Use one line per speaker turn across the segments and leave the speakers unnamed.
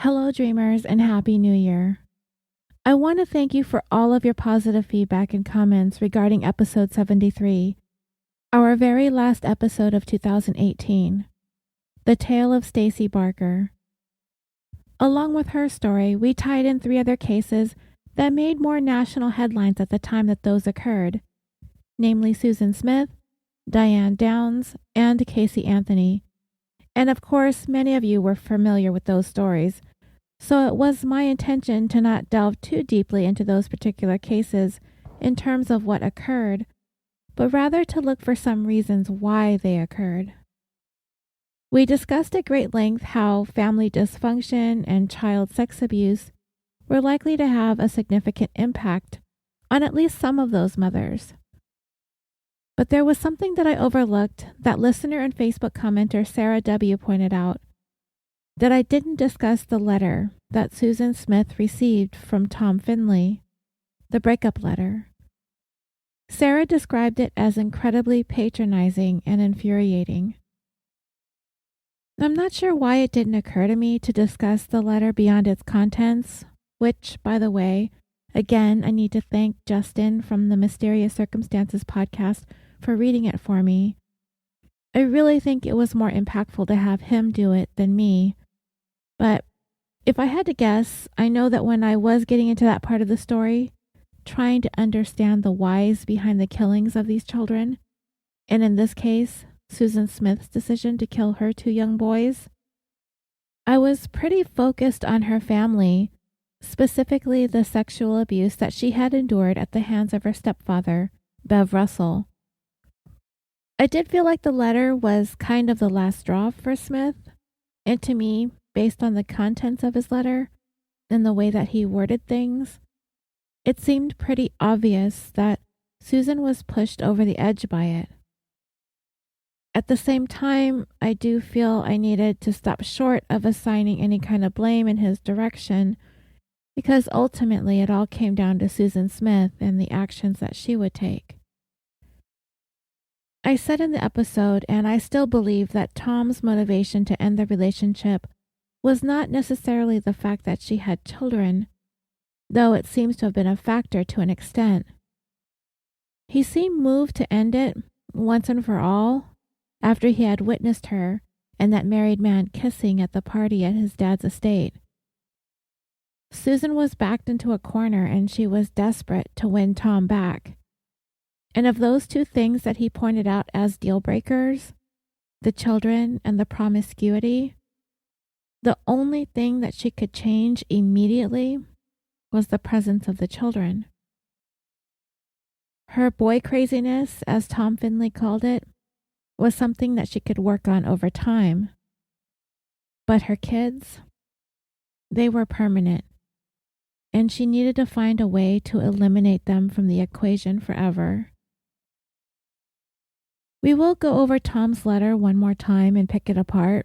Hello, dreamers, and Happy New Year. I want to thank you for all of your positive feedback and comments regarding episode 73, our very last episode of 2018, The Tale of Stacey Barker. Along with her story, we tied in 3 other cases that made more national headlines at the time that those occurred, namely Susan Smith, Diane Downs, and Casey Anthony. And of course, many of you were familiar with those stories, so it was my intention to not delve too deeply into those particular cases in terms of what occurred, but rather to look for some reasons why they occurred. We discussed at great length how family dysfunction and child sex abuse were likely to have a significant impact on at least some of those mothers. But there was something that I overlooked that listener and Facebook commenter Sarah W. pointed out, that I didn't discuss the letter that Susan Smith received from Tom Finley, the breakup letter. Sarah described it as incredibly patronizing and infuriating. I'm not sure why it didn't occur to me to discuss the letter beyond its contents, which, by the way, again, I need to thank Justin from the Mysterious Circumstances podcast for reading it for me. I really think it was more impactful to have him do it than me. But if I had to guess, I know that when I was getting into that part of the story, trying to understand the whys behind the killings of these children, and in this case, Susan Smith's decision to kill her 2 young boys, I was pretty focused on her family, specifically the sexual abuse that she had endured at the hands of her stepfather, Bev Russell. I did feel like the letter was kind of the last straw for Smith, and to me, based on the contents of his letter and the way that he worded things, it seemed pretty obvious that Susan was pushed over the edge by it. At the same time, I do feel I needed to stop short of assigning any kind of blame in his direction, because ultimately it all came down to Susan Smith and the actions that she would take. I said in the episode, and I still believe, that Tom's motivation to end the relationship was not necessarily the fact that she had children, though it seems to have been a factor to an extent. He seemed moved to end it once and for all after he had witnessed her and that married man kissing at the party at his dad's estate. Susan was backed into a corner and she was desperate to win Tom back. And of those 2 things that he pointed out as deal breakers, the children and the promiscuity, the only thing that she could change immediately was the presence of the children. Her boy craziness, as Tom Finley called it, was something that she could work on over time. But her kids, they were permanent, and she needed to find a way to eliminate them from the equation forever. We will go over Tom's letter one more time and pick it apart.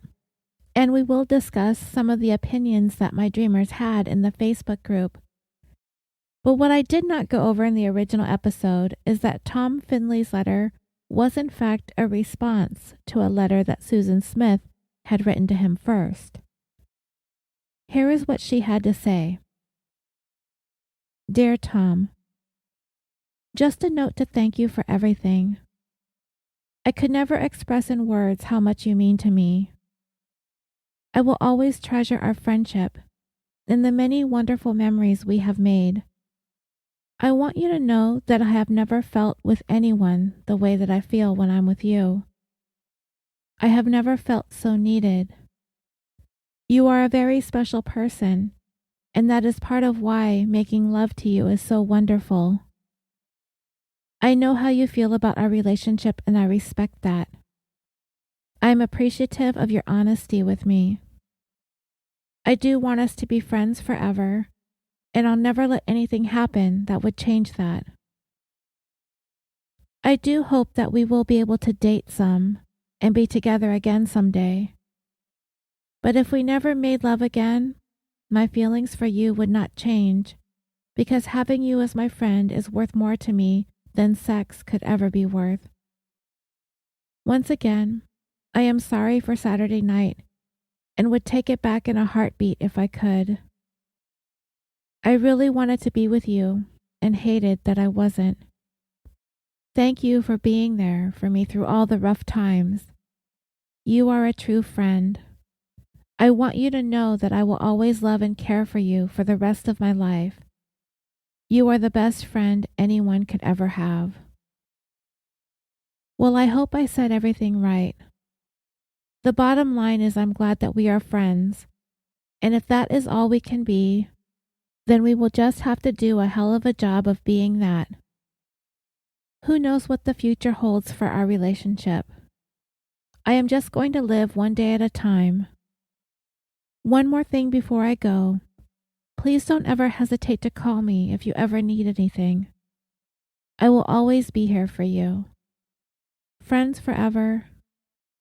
And we will discuss some of the opinions that my dreamers had in the Facebook group. But what I did not go over in the original episode is that Tom Finley's letter was in fact a response to a letter that Susan Smith had written to him first. Here is what she had to say. Dear Tom, just a note to thank you for everything. I could never express in words how much you mean to me. I will always treasure our friendship and the many wonderful memories we have made. I want you to know that I have never felt with anyone the way that I feel when I'm with you. I have never felt so needed. You are a very special person, and that is part of why making love to you is so wonderful. I know how you feel about our relationship, and I respect that. I am appreciative of your honesty with me. I do want us to be friends forever, and I'll never let anything happen that would change that. I do hope that we will be able to date some and be together again someday. But if we never made love again, my feelings for you would not change, because having you as my friend is worth more to me than sex could ever be worth. Once again, I am sorry for Saturday night and would take it back in a heartbeat if I could. I really wanted to be with you and hated that I wasn't. Thank you for being there for me through all the rough times. You are a true friend. I want you to know that I will always love and care for you for the rest of my life. You are the best friend anyone could ever have. Well, I hope I said everything right. The bottom line is I'm glad that we are friends, and if that is all we can be, then we will just have to do a hell of a job of being that. Who knows what the future holds for our relationship? I am just going to live one day at a time. One more thing before I go. Please don't ever hesitate to call me if you ever need anything. I will always be here for you. Friends forever,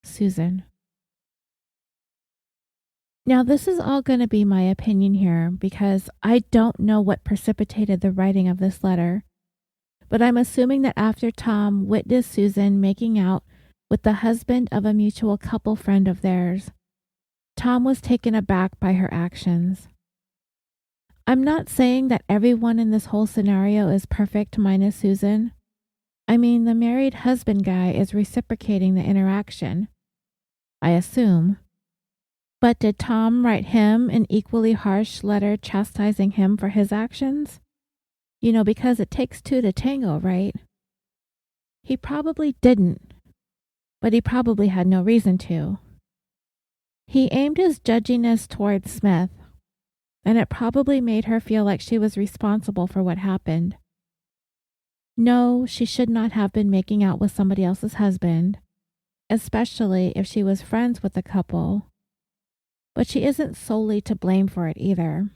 Susan. Now, this is all going to be my opinion here because I don't know what precipitated the writing of this letter, but I'm assuming that after Tom witnessed Susan making out with the husband of a mutual couple friend of theirs, Tom was taken aback by her actions. I'm not saying that everyone in this whole scenario is perfect minus Susan. I mean, the married husband guy is reciprocating the interaction, I assume. But did Tom write him an equally harsh letter chastising him for his actions? You know, because it takes two to tango, right? He probably didn't, but he probably had no reason to. He aimed his judginess towards Smith, and it probably made her feel like she was responsible for what happened. No, she should not have been making out with somebody else's husband, especially if she was friends with the couple. But she isn't solely to blame for it either.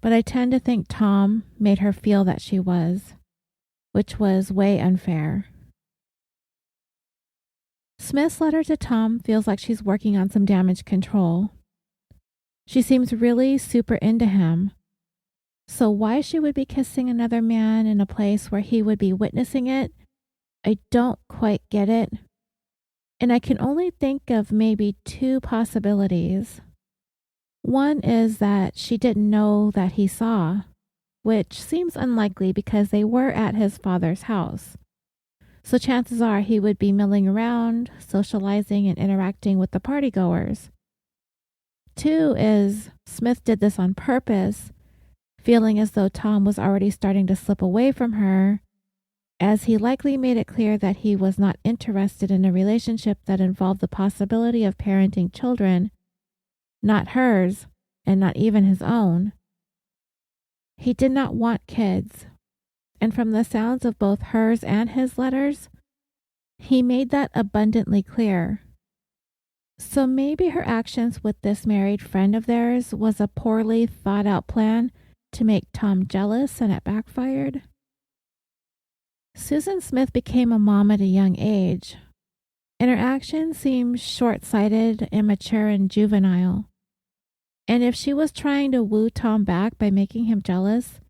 But I tend to think Tom made her feel that she was, which was way unfair. Smith's letter to Tom feels like she's working on some damage control. She seems really super into him. So why she would be kissing another man in a place where he would be witnessing it, I don't quite get it. And I can only think of maybe two possibilities. One is that she didn't know that he saw, which seems unlikely because they were at his father's house. So chances are he would be milling around, socializing and interacting with the partygoers. Two is Smith did this on purpose, feeling as though Tom was already starting to slip away from her, as he likely made it clear that he was not interested in a relationship that involved the possibility of parenting children, not hers, and not even his own. He did not want kids, and from the sounds of both hers and his letters, he made that abundantly clear. So maybe her actions with this married friend of theirs was a poorly thought out plan to make Tom jealous and it backfired. Susan Smith became a mom at a young age, and her actions seemed short-sighted, immature, and juvenile. And if she was trying to woo Tom back by making him jealous,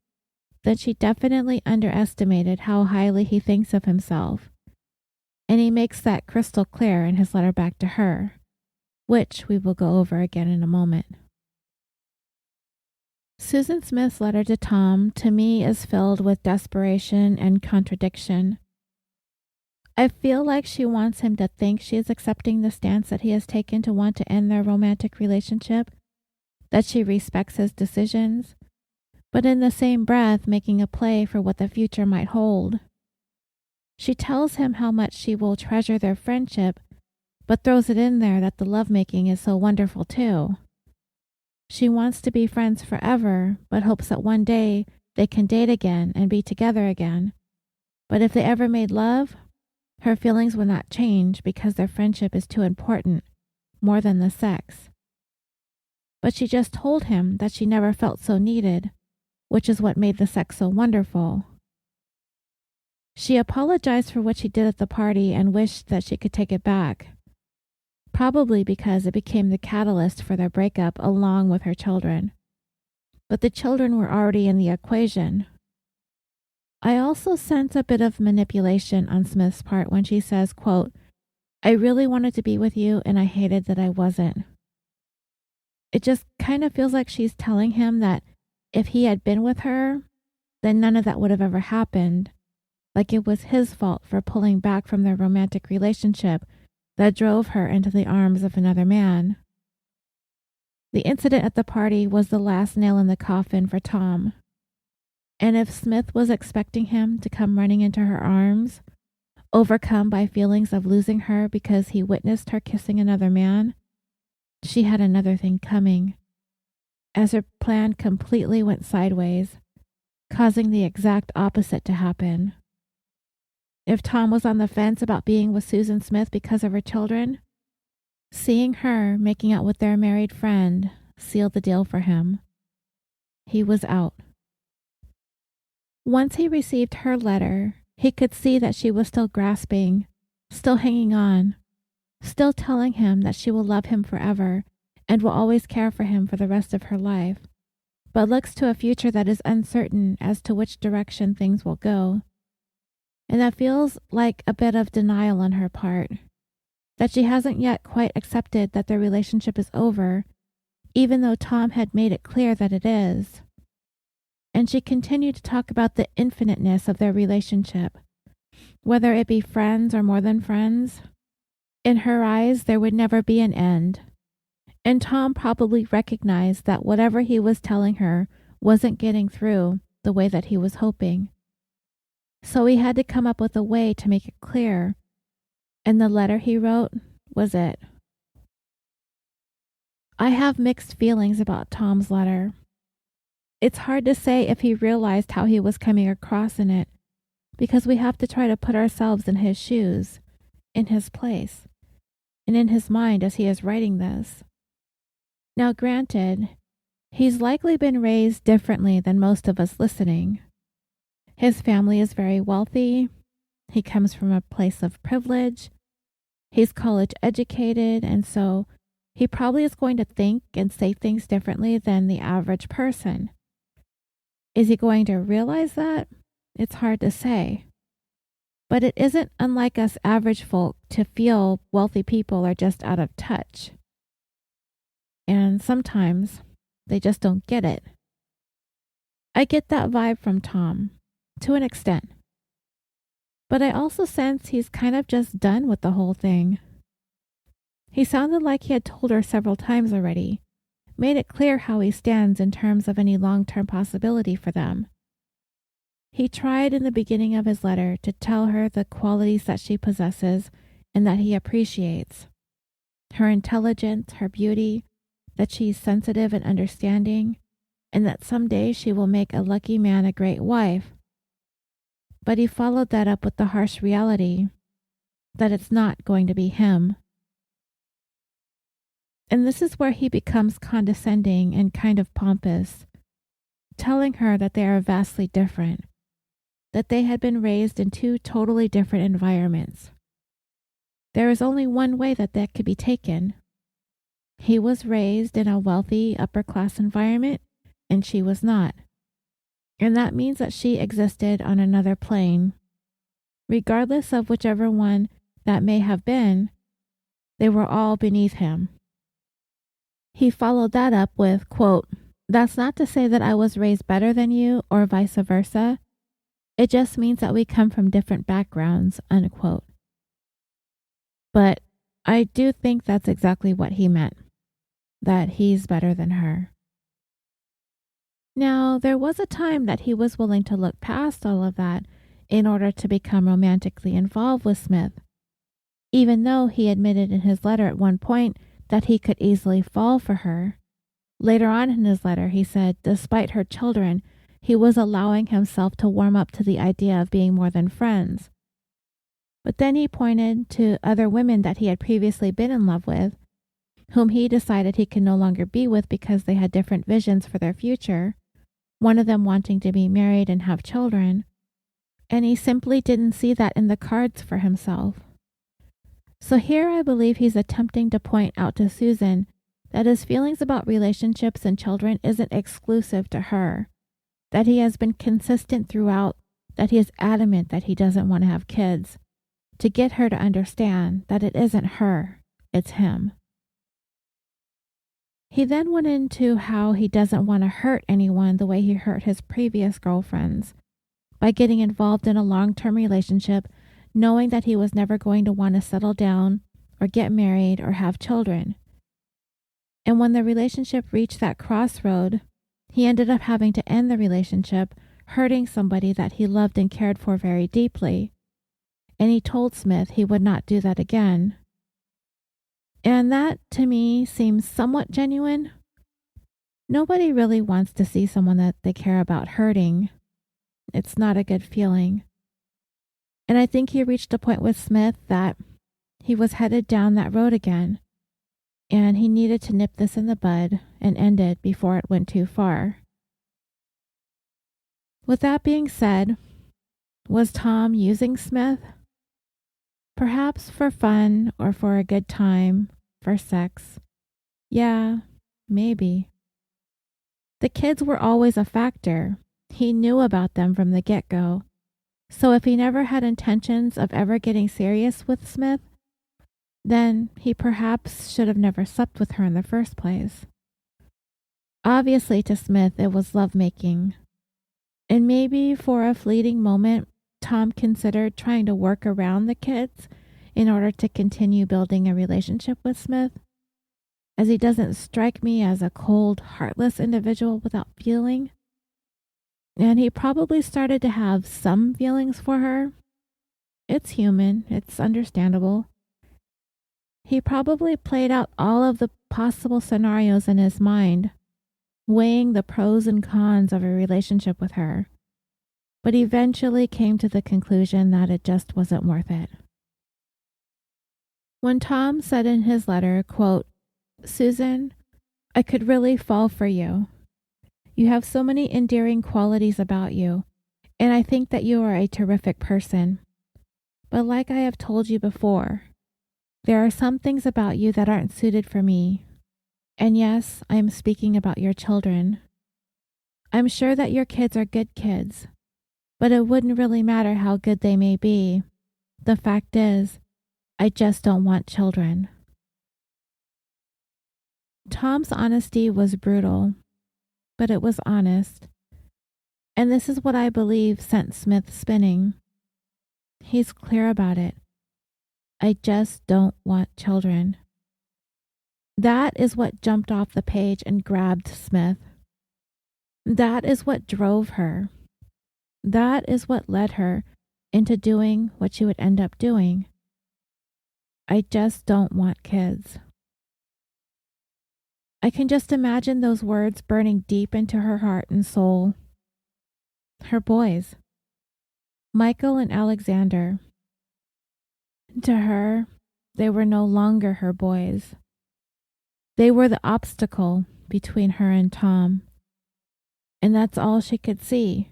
then she definitely underestimated how highly he thinks of himself. And he makes that crystal clear in his letter back to her, which we will go over again in a moment. Susan Smith's letter to Tom, to me, is filled with desperation and contradiction. I feel like she wants him to think she is accepting the stance that he has taken to want to end their romantic relationship, that she respects his decisions, but in the same breath making a play for what the future might hold. She tells him how much she will treasure their friendship, but throws it in there that the lovemaking is so wonderful too. She wants to be friends forever, but hopes that one day they can date again and be together again. But if they ever made love, her feelings will not change because their friendship is too important, more than the sex. But she just told him that she never felt so needed, which is what made the sex so wonderful. She apologized for what she did at the party and wished that she could take it back, probably because it became the catalyst for their breakup along with her children. But the children were already in the equation. I also sense a bit of manipulation on Smith's part when she says, quote, "I really wanted to be with you and I hated that I wasn't." It just kind of feels like she's telling him that if he had been with her, then none of that would have ever happened. Like it was his fault for pulling back from their romantic relationship that drove her into the arms of another man. The incident at the party was the last nail in the coffin for Tom. And if Smith was expecting him to come running into her arms, overcome by feelings of losing her because he witnessed her kissing another man, she had another thing coming, as her plan completely went sideways, causing the exact opposite to happen. If Tom was on the fence about being with Susan Smith because of her children, seeing her making out with their married friend sealed the deal for him. He was out. Once he received her letter, he could see that she was still grasping, still hanging on, still telling him that she will love him forever and will always care for him for the rest of her life, but looks to a future that is uncertain as to which direction things will go. And that feels like a bit of denial on her part, that she hasn't yet quite accepted that their relationship is over, even though Tom had made it clear that it is. And she continued to talk about the infiniteness of their relationship, whether it be friends or more than friends. In her eyes, there would never be an end. And Tom probably recognized that whatever he was telling her wasn't getting through the way that he was hoping. So he had to come up with a way to make it clear. And the letter he wrote was it. I have mixed feelings about Tom's letter. It's hard to say if he realized how he was coming across in it, because we have to try to put ourselves in his shoes, in his place, and in his mind as he is writing this. Now, granted, he's likely been raised differently than most of us listening. His family is very wealthy. He comes from a place of privilege. He's college educated, and so he probably is going to think and say things differently than the average person. Is he going to realize that? It's hard to say. But it isn't unlike us average folk to feel wealthy people are just out of touch. And sometimes they just don't get it. I get that vibe from Tom, to an extent. But I also sense he's kind of just done with the whole thing. He sounded like he had told her several times already, made it clear how he stands in terms of any long-term possibility for them. He tried in the beginning of his letter to tell her the qualities that she possesses and that he appreciates. Her intelligence, her beauty, that she's sensitive and understanding, and that someday she will make a lucky man a great wife. But he followed that up with the harsh reality that it's not going to be him. And this is where he becomes condescending and kind of pompous, telling her that they are vastly different, that they had been raised in two totally different environments. There is only one way that could be taken. He was raised in a wealthy, upper-class environment, and she was not. And that means that she existed on another plane. Regardless of whichever one that may have been, they were all beneath him. He followed that up with, quote, "That's not to say that I was raised better than you or vice versa. It just means that we come from different backgrounds," unquote. But I do think that's exactly what he meant, that he's better than her. Now, there was a time that he was willing to look past all of that in order to become romantically involved with Smith, even though he admitted in his letter at one point that he could easily fall for her. Later on in his letter, he said, despite her children, he was allowing himself to warm up to the idea of being more than friends. But then he pointed to other women that he had previously been in love with, whom he decided he could no longer be with because they had different visions for their future, one of them wanting to be married and have children, and he simply didn't see that in the cards for himself. So here I believe he's attempting to point out to Susan that his feelings about relationships and children isn't exclusive to her, that he has been consistent throughout, that he is adamant that he doesn't want to have kids, to get her to understand that it isn't her, it's him. He then went into how he doesn't want to hurt anyone the way he hurt his previous girlfriends by getting involved in a long-term relationship, knowing that he was never going to want to settle down or get married or have children. And when the relationship reached that crossroad, he ended up having to end the relationship, hurting somebody that he loved and cared for very deeply. And he told Smith he would not do that again. And that, to me, seems somewhat genuine. Nobody really wants to see someone that they care about hurting. It's not a good feeling. And I think he reached a point with Smith that he was headed down that road again, and he needed to nip this in the bud and end it before it went too far. With that being said, was Tom using Smith? Perhaps for fun or for a good time, for sex. Yeah, maybe. The kids were always a factor. He knew about them from the get-go. So if he never had intentions of ever getting serious with Smith, then he perhaps should have never slept with her in the first place. Obviously to Smith it was lovemaking. And maybe for a fleeting moment, Tom considered trying to work around the kids in order to continue building a relationship with Smith, as he doesn't strike me as a cold, heartless individual without feeling. And he probably started to have some feelings for her. It's human, it's understandable. He probably played out all of the possible scenarios in his mind, weighing the pros and cons of a relationship with her, but eventually came to the conclusion that it just wasn't worth it. When Tom said in his letter, quote, "Susan, I could really fall for you. You have so many endearing qualities about you, and I think that you are a terrific person. But like I have told you before, there are some things about you that aren't suited for me. And yes, I am speaking about your children. I'm sure that your kids are good kids, but it wouldn't really matter how good they may be. The fact is, I just don't want children." Tom's honesty was brutal, but it was honest. And this is what I believe sent Smith spinning. He's clear about it. I just don't want children. That is what jumped off the page and grabbed Smith. That is what drove her. That is what led her into doing what she would end up doing. I just don't want kids. I can just imagine those words burning deep into her heart and soul. Her boys, Michael and Alexander. To her, they were no longer her boys. They were the obstacle between her and Tom. And that's all she could see.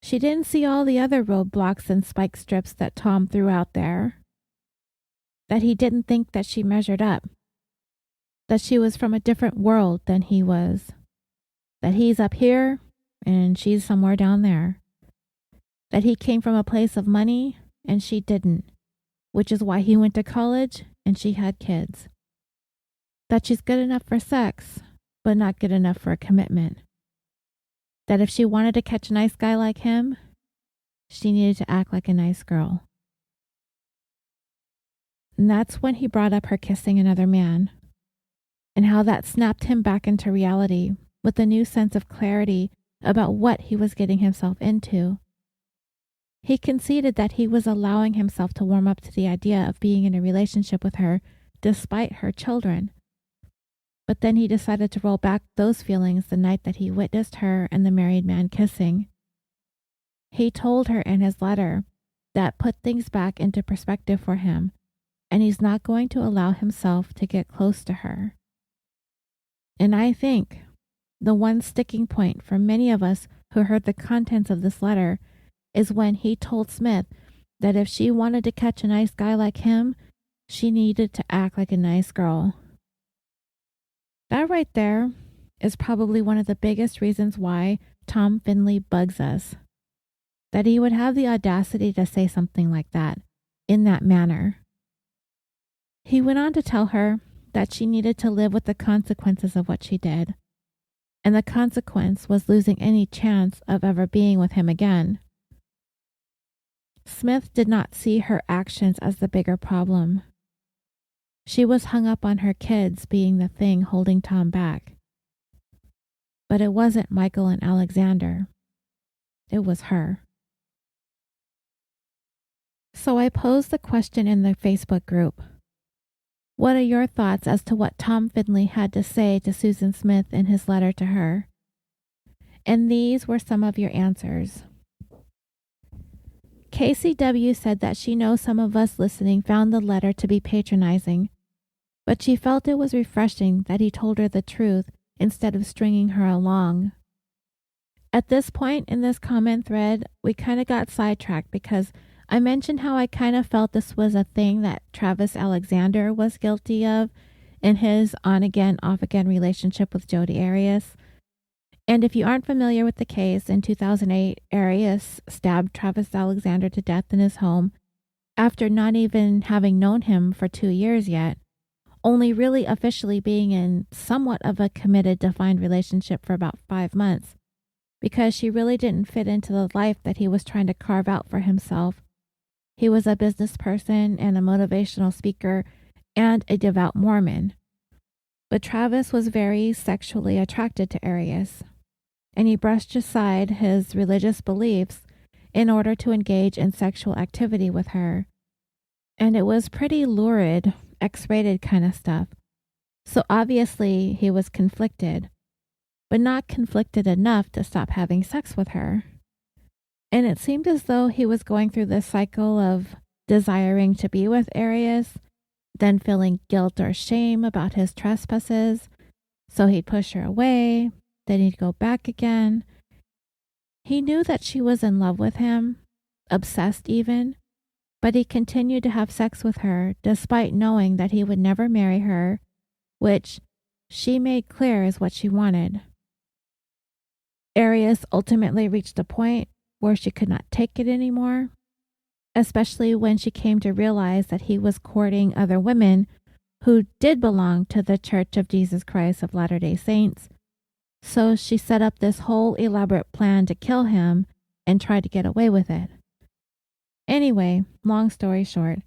She didn't see all the other roadblocks and spike strips that Tom threw out there. That he didn't think that she measured up. That she was from a different world than he was. That he's up here and she's somewhere down there. That he came from a place of money and she didn't, which is why he went to college and she had kids. That she's good enough for sex, but not good enough for a commitment. That if she wanted to catch a nice guy like him, she needed to act like a nice girl. And that's when he brought up her kissing another man, and how that snapped him back into reality with a new sense of clarity about what he was getting himself into. He conceded that he was allowing himself to warm up to the idea of being in a relationship with her despite her children. But then he decided to roll back those feelings the night that he witnessed her and the married man kissing. He told her in his letter that put things back into perspective for him, and he's not going to allow himself to get close to her. And I think the one sticking point for many of us who heard the contents of this letter is when he told Smith that if she wanted to catch a nice guy like him, she needed to act like a nice girl. That right there is probably one of the biggest reasons why Tom Finley bugs us. That he would have the audacity to say something like that, in that manner. He went on to tell her that she needed to live with the consequences of what she did. And the consequence was losing any chance of ever being with him again. Smith did not see her actions as the bigger problem. She was hung up on her kids being the thing holding Tom back. But it wasn't Michael and Alexander. It was her. So I posed the question in the Facebook group. What are your thoughts as to what Tom Findlay had to say to Susan Smith in his letter to her? And these were some of your answers. KCW said that she knows some of us listening found the letter to be patronizing, but she felt it was refreshing that he told her the truth instead of stringing her along. At this point in this comment thread, we kind of got sidetracked because I mentioned how I kind of felt this was a thing that Travis Alexander was guilty of in his on-again, off-again relationship with Jodi Arias. And if you aren't familiar with the case, in 2008, Arias stabbed Travis Alexander to death in his home after not even having known him for 2 years yet, only really officially being in somewhat of a committed, defined relationship for about 5 months, because she really didn't fit into the life that he was trying to carve out for himself. He was a business person and a motivational speaker and a devout Mormon. But Travis was very sexually attracted to Arias, and he brushed aside his religious beliefs in order to engage in sexual activity with her. And it was pretty lurid, X-rated kind of stuff. So obviously he was conflicted, but not conflicted enough to stop having sex with her. And it seemed as though he was going through this cycle of desiring to be with Arias, then feeling guilt or shame about his trespasses, so he'd push her away, then he'd go back again. He knew that she was in love with him, obsessed even, but he continued to have sex with her despite knowing that he would never marry her, which she made clear is what she wanted. Arias ultimately reached a point where she could not take it anymore, especially when she came to realize that he was courting other women who did belong to the Church of Jesus Christ of Latter-day Saints. So she set up this whole elaborate plan to kill him and try to get away with it. Anyway, long story short,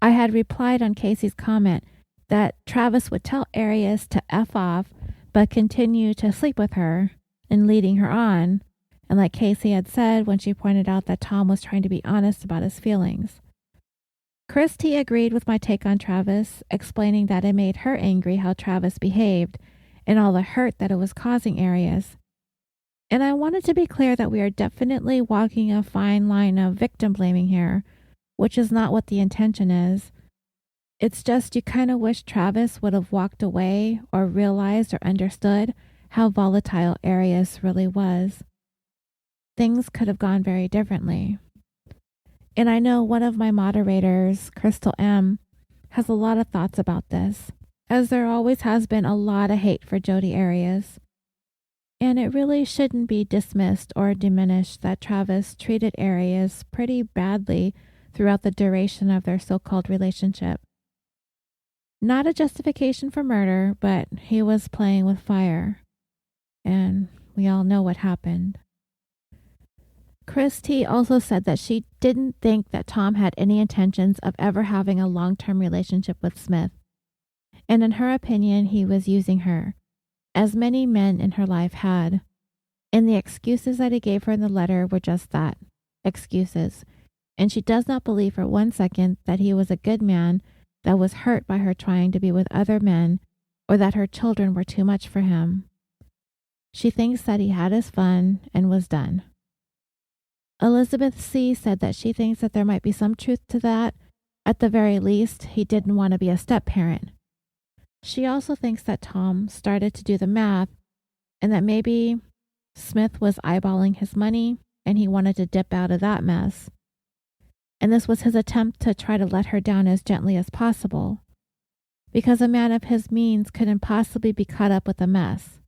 I had replied on Casey's comment that Travis would tell Arias to F off, but continue to sleep with her and leading her on. And like Casey had said when she pointed out that Tom was trying to be honest about his feelings. Christy agreed with my take on Travis, explaining that it made her angry how Travis behaved and all the hurt that it was causing Arias. And I wanted to be clear that we are definitely walking a fine line of victim blaming here, which is not what the intention is. It's just you kind of wish Travis would have walked away or realized or understood how volatile Arias really was. Things could have gone very differently. And I know one of my moderators, Crystal M., has a lot of thoughts about this, as there always has been a lot of hate for Jodi Arias. And it really shouldn't be dismissed or diminished that Travis treated Arias pretty badly throughout the duration of their so-called relationship. Not a justification for murder, but he was playing with fire. And we all know what happened. Chris T. also said that she didn't think that Tom had any intentions of ever having a long-term relationship with Smith. And in her opinion, he was using her, as many men in her life had. And the excuses that he gave her in the letter were just that, excuses. And she does not believe for 1 second that he was a good man that was hurt by her trying to be with other men, or that her children were too much for him. She thinks that he had his fun and was done. Elizabeth C. said that she thinks that there might be some truth to that. At the very least, he didn't want to be a step-parent. She also thinks that Tom started to do the math and that maybe Smith was eyeballing his money and he wanted to dip out of that mess. And this was his attempt to try to let her down as gently as possible, because a man of his means couldn't possibly be caught up with a mess.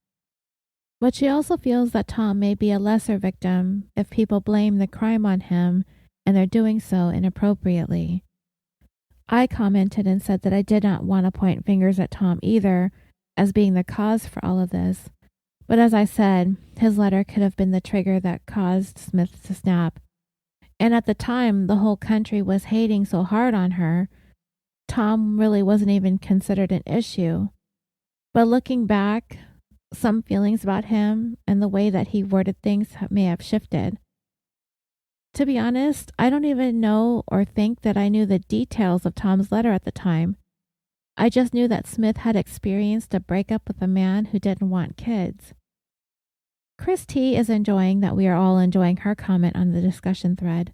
But she also feels that Tom may be a lesser victim if people blame the crime on him and they're doing so inappropriately. I commented and said that I did not want to point fingers at Tom either as being the cause for all of this. But as I said, his letter could have been the trigger that caused Smith to snap. And at the time, the whole country was hating so hard on her, Tom really wasn't even considered an issue. But looking back, some feelings about him and the way that he worded things may have shifted. To be honest, I don't even know or think that I knew the details of Tom's letter at the time. I just knew that Smith had experienced a breakup with a man who didn't want kids. Chris T is enjoying that we are all enjoying her comment on the discussion thread.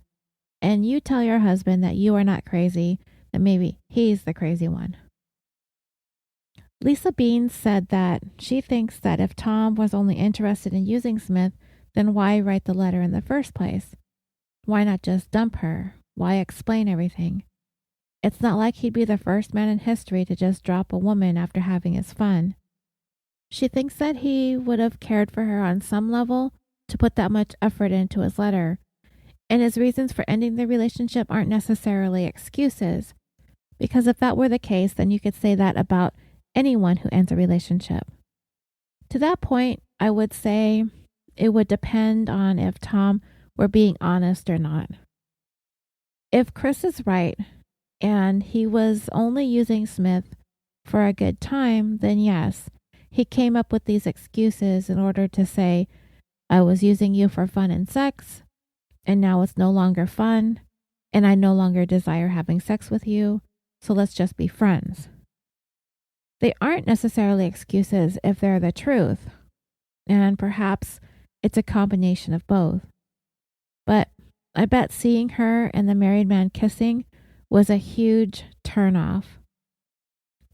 And you tell your husband that you are not crazy, that maybe he's the crazy one. Lisa Bean said that she thinks that if Tom was only interested in using Smith, then why write the letter in the first place? Why not just dump her? Why explain everything? It's not like he'd be the first man in history to just drop a woman after having his fun. She thinks that he would have cared for her on some level to put that much effort into his letter, and his reasons for ending the relationship aren't necessarily excuses, because if that were the case, then you could say that about anyone who ends a relationship. To that point, I would say it would depend on if Tom were being honest or not. If Chris is right, and he was only using Smith for a good time, then yes, he came up with these excuses in order to say, I was using you for fun and sex, and now it's no longer fun, and I no longer desire having sex with you, so let's just be friends. They aren't necessarily excuses if they're the truth, and perhaps it's a combination of both. But I bet seeing her and the married man kissing was a huge turnoff.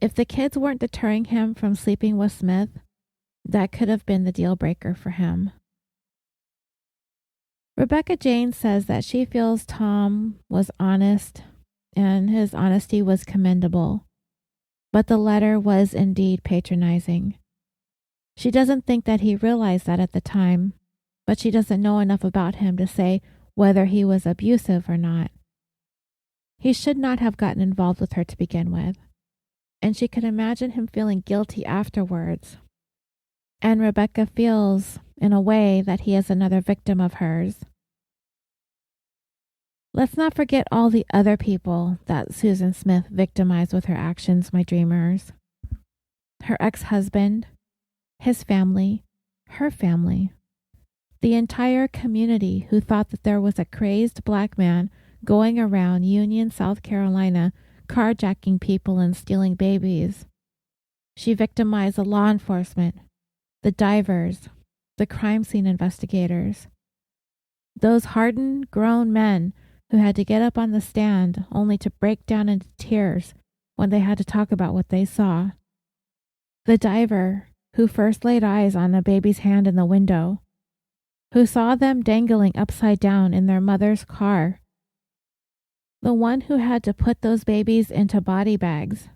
If the kids weren't deterring him from sleeping with Smith, that could have been the deal breaker for him. Rebecca Jane says that she feels Tom was honest and his honesty was commendable, but the letter was indeed patronizing. She doesn't think that he realized that at the time, but she doesn't know enough about him to say whether he was abusive or not. He should not have gotten involved with her to begin with, and she could imagine him feeling guilty afterwards. And Rebecca feels, in a way, that he is another victim of hers. Let's not forget all the other people that Susan Smith victimized with her actions, my dreamers. Her ex-husband, his family, her family, the entire community who thought that there was a crazed black man going around Union, South Carolina, carjacking people and stealing babies. She victimized the law enforcement, the divers, the crime scene investigators, those hardened, grown men who had to get up on the stand only to break down into tears when they had to talk about what they saw. The diver who first laid eyes on a baby's hand in the window, who saw them dangling upside down in their mother's car. The one who had to put those babies into body bags.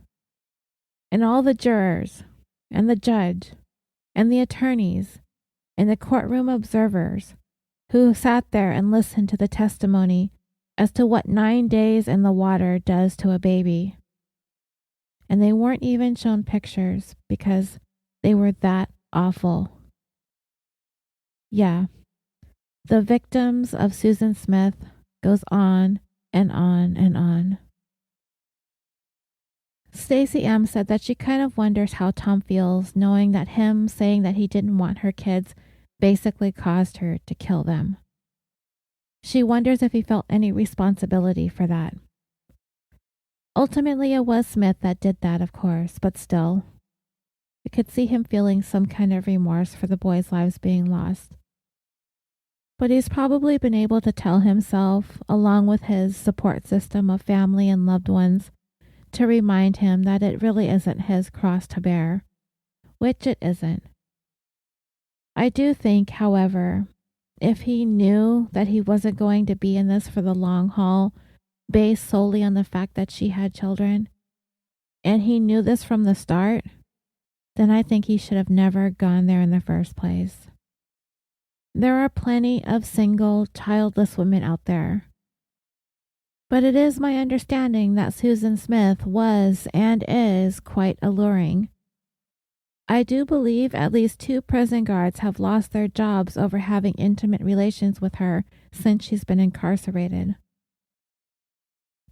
And all the jurors, and the judge, and the attorneys, and the courtroom observers who sat there and listened to the testimony as to what 9 days in the water does to a baby. And they weren't even shown pictures because they were that awful. Yeah, the victims of Susan Smith goes on and on and on. Stacey M. said that she kind of wonders how Tom feels knowing that him saying that he didn't want her kids basically caused her to kill them. She wonders if he felt any responsibility for that. Ultimately, it was Smith that did that, of course, but still, I could see him feeling some kind of remorse for the boys' lives being lost. But he's probably been able to tell himself, along with his support system of family and loved ones, to remind him that it really isn't his cross to bear, which it isn't. I do think, however, if he knew that he wasn't going to be in this for the long haul, based solely on the fact that she had children, and he knew this from the start, then I think he should have never gone there in the first place. There are plenty of single, childless women out there. But it is my understanding that Susan Smith was and is quite alluring. I do believe at least 2 prison guards have lost their jobs over having intimate relations with her since she's been incarcerated.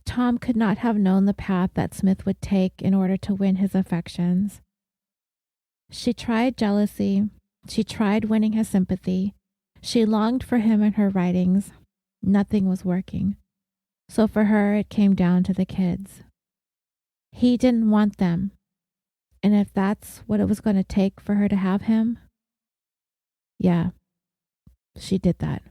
Tom could not have known the path that Smith would take in order to win his affections. She tried jealousy. She tried winning his sympathy. She longed for him in her writings. Nothing was working. So for her, it came down to the kids. He didn't want them. And if that's what it was going to take for her to have him, yeah, she did that.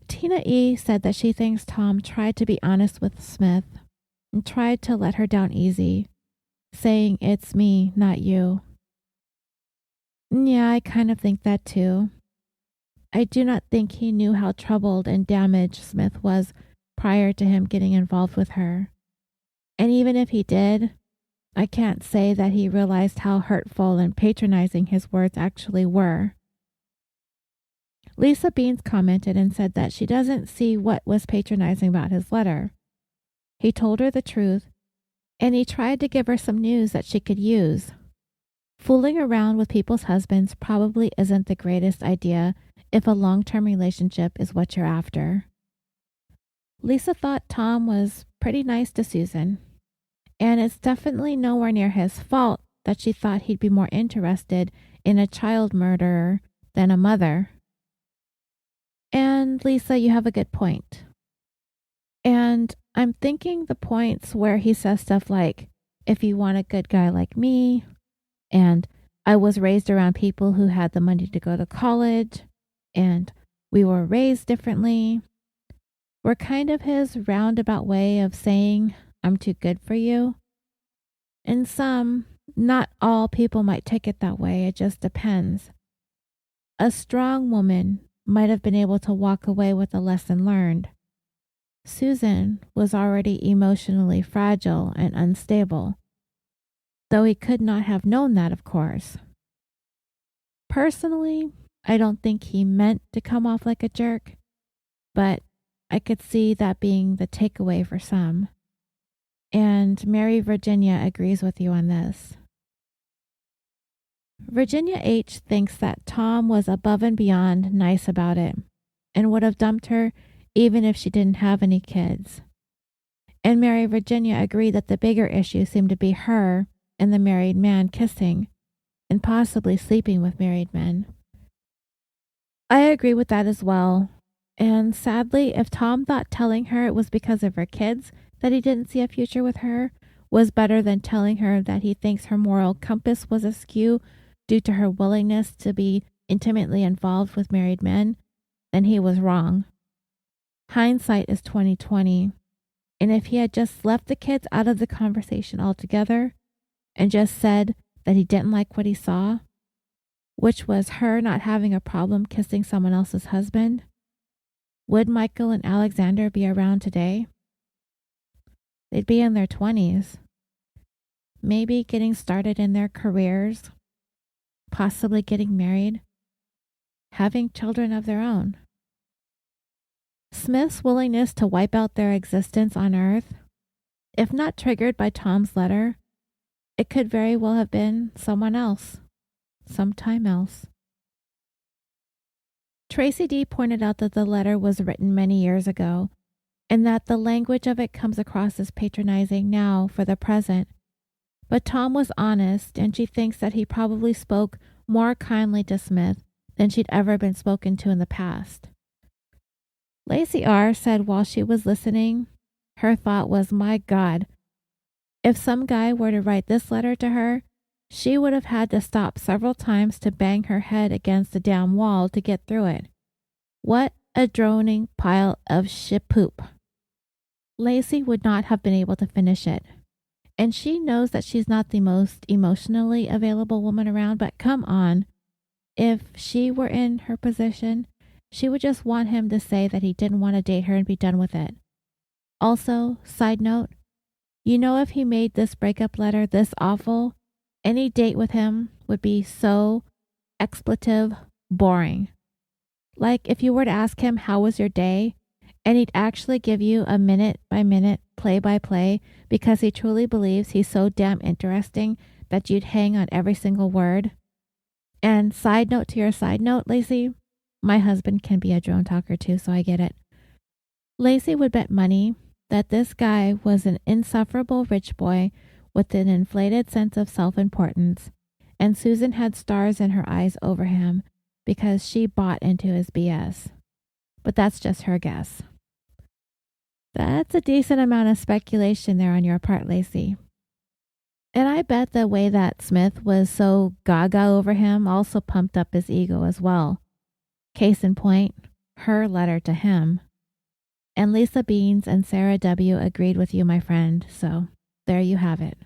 Tina E. said that she thinks Tom tried to be honest with Smith and tried to let her down easy, saying it's me, not you. Yeah, I kind of think that too. I do not think he knew how troubled and damaged Smith was prior to him getting involved with her. And even if he did, I can't say that he realized how hurtful and patronizing his words actually were. Lisa Beans commented and said that she doesn't see what was patronizing about his letter. He told her the truth, and he tried to give her some news that she could use. Fooling around with people's husbands probably isn't the greatest idea if a long-term relationship is what you're after. Lisa thought Tom was pretty nice to Susan, and it's definitely nowhere near his fault that she thought he'd be more interested in a child murderer than a mother. And Lisa, you have a good point. And I'm thinking the points where he says stuff like, if you want a good guy like me, and I was raised around people who had the money to go to college, and we were raised differently, were kind of his roundabout way of saying, I'm too good for you. And some, not all people might take it that way, it just depends. A strong woman might have been able to walk away with a lesson learned. Susan was already emotionally fragile and unstable, though he could not have known that, of course. Personally, I don't think he meant to come off like a jerk, but I could see that being the takeaway for some. And Mary Virginia agrees with you on this. Virginia H. thinks that Tom was above and beyond nice about it and would have dumped her even if she didn't have any kids. And Mary Virginia agreed that the bigger issue seemed to be her and the married man kissing and possibly sleeping with married men. I agree with that as well. And sadly, if Tom thought telling her it was because of her kids that he didn't see a future with her was better than telling her that he thinks her moral compass was askew due to her willingness to be intimately involved with married men, then he was wrong. Hindsight is 20/20, and if he had just left the kids out of the conversation altogether and just said that he didn't like what he saw, which was her not having a problem kissing someone else's husband, would Michael and Alexander be around today? They'd be in their 20s, maybe getting started in their careers, possibly getting married, having children of their own. Smith's willingness to wipe out their existence on Earth, if not triggered by Tom's letter, it could very well have been someone else, sometime else. Tracy D. pointed out that the letter was written many years ago, and that the language of it comes across as patronizing now for the present. But Tom was honest, and she thinks that he probably spoke more kindly to Smith than she'd ever been spoken to in the past. Lacey R. said while she was listening, her thought was, my God, if some guy were to write this letter to her, she would have had to stop several times to bang her head against the damn wall to get through it. What a droning pile of shit poop. Lacey would not have been able to finish it. And she knows that she's not the most emotionally available woman around, but come on. If she were in her position, she would just want him to say that he didn't want to date her and be done with it. Also, side note, you know, if he made this breakup letter this awful, any date with him would be so expletive boring. Like if you were to ask him, how was your day? and he'd actually give you a minute-by-minute, play-by-play because he truly believes he's so damn interesting that you'd hang on every single word. And side note to your side note, Lacey, my husband can be a drone talker too, so I get it. Lacey would bet money that this guy was an insufferable rich boy with an inflated sense of self-importance, and Susan had stars in her eyes over him because she bought into his BS. But that's just her guess. That's a decent amount of speculation there on your part, Lacey. And I bet the way that Smith was so gaga over him also pumped up his ego as well. Case in point, her letter to him. And Lisa Beans and Sarah W. agreed with you, my friend, so there you have it.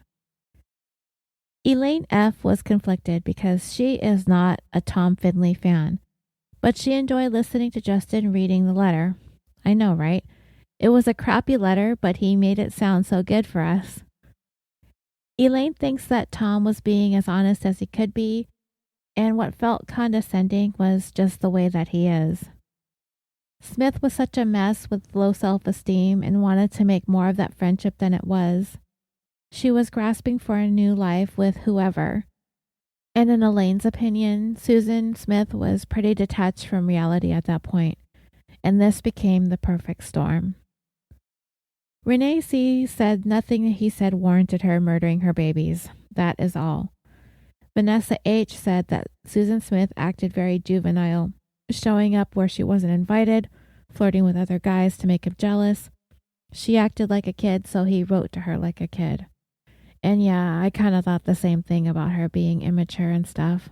Elaine F. was conflicted because she is not a Tom Findlay fan, but she enjoyed listening to Justin reading the letter. I know, right? It was a crappy letter, but he made it sound so good for us. Elaine thinks that Tom was being as honest as he could be, and what felt condescending was just the way that he is. Smith was such a mess with low self-esteem and wanted to make more of that friendship than it was. She was grasping for a new life with whoever. And in Elaine's opinion, Susan Smith was pretty detached from reality at that point, and this became the perfect storm. Renee C. said nothing he said warranted her murdering her babies. That is all. Vanessa H. said that Susan Smith acted very juvenile, showing up where she wasn't invited, flirting with other guys to make him jealous. She acted like a kid, so he wrote to her like a kid. And yeah, I kind of thought the same thing about her being immature and stuff.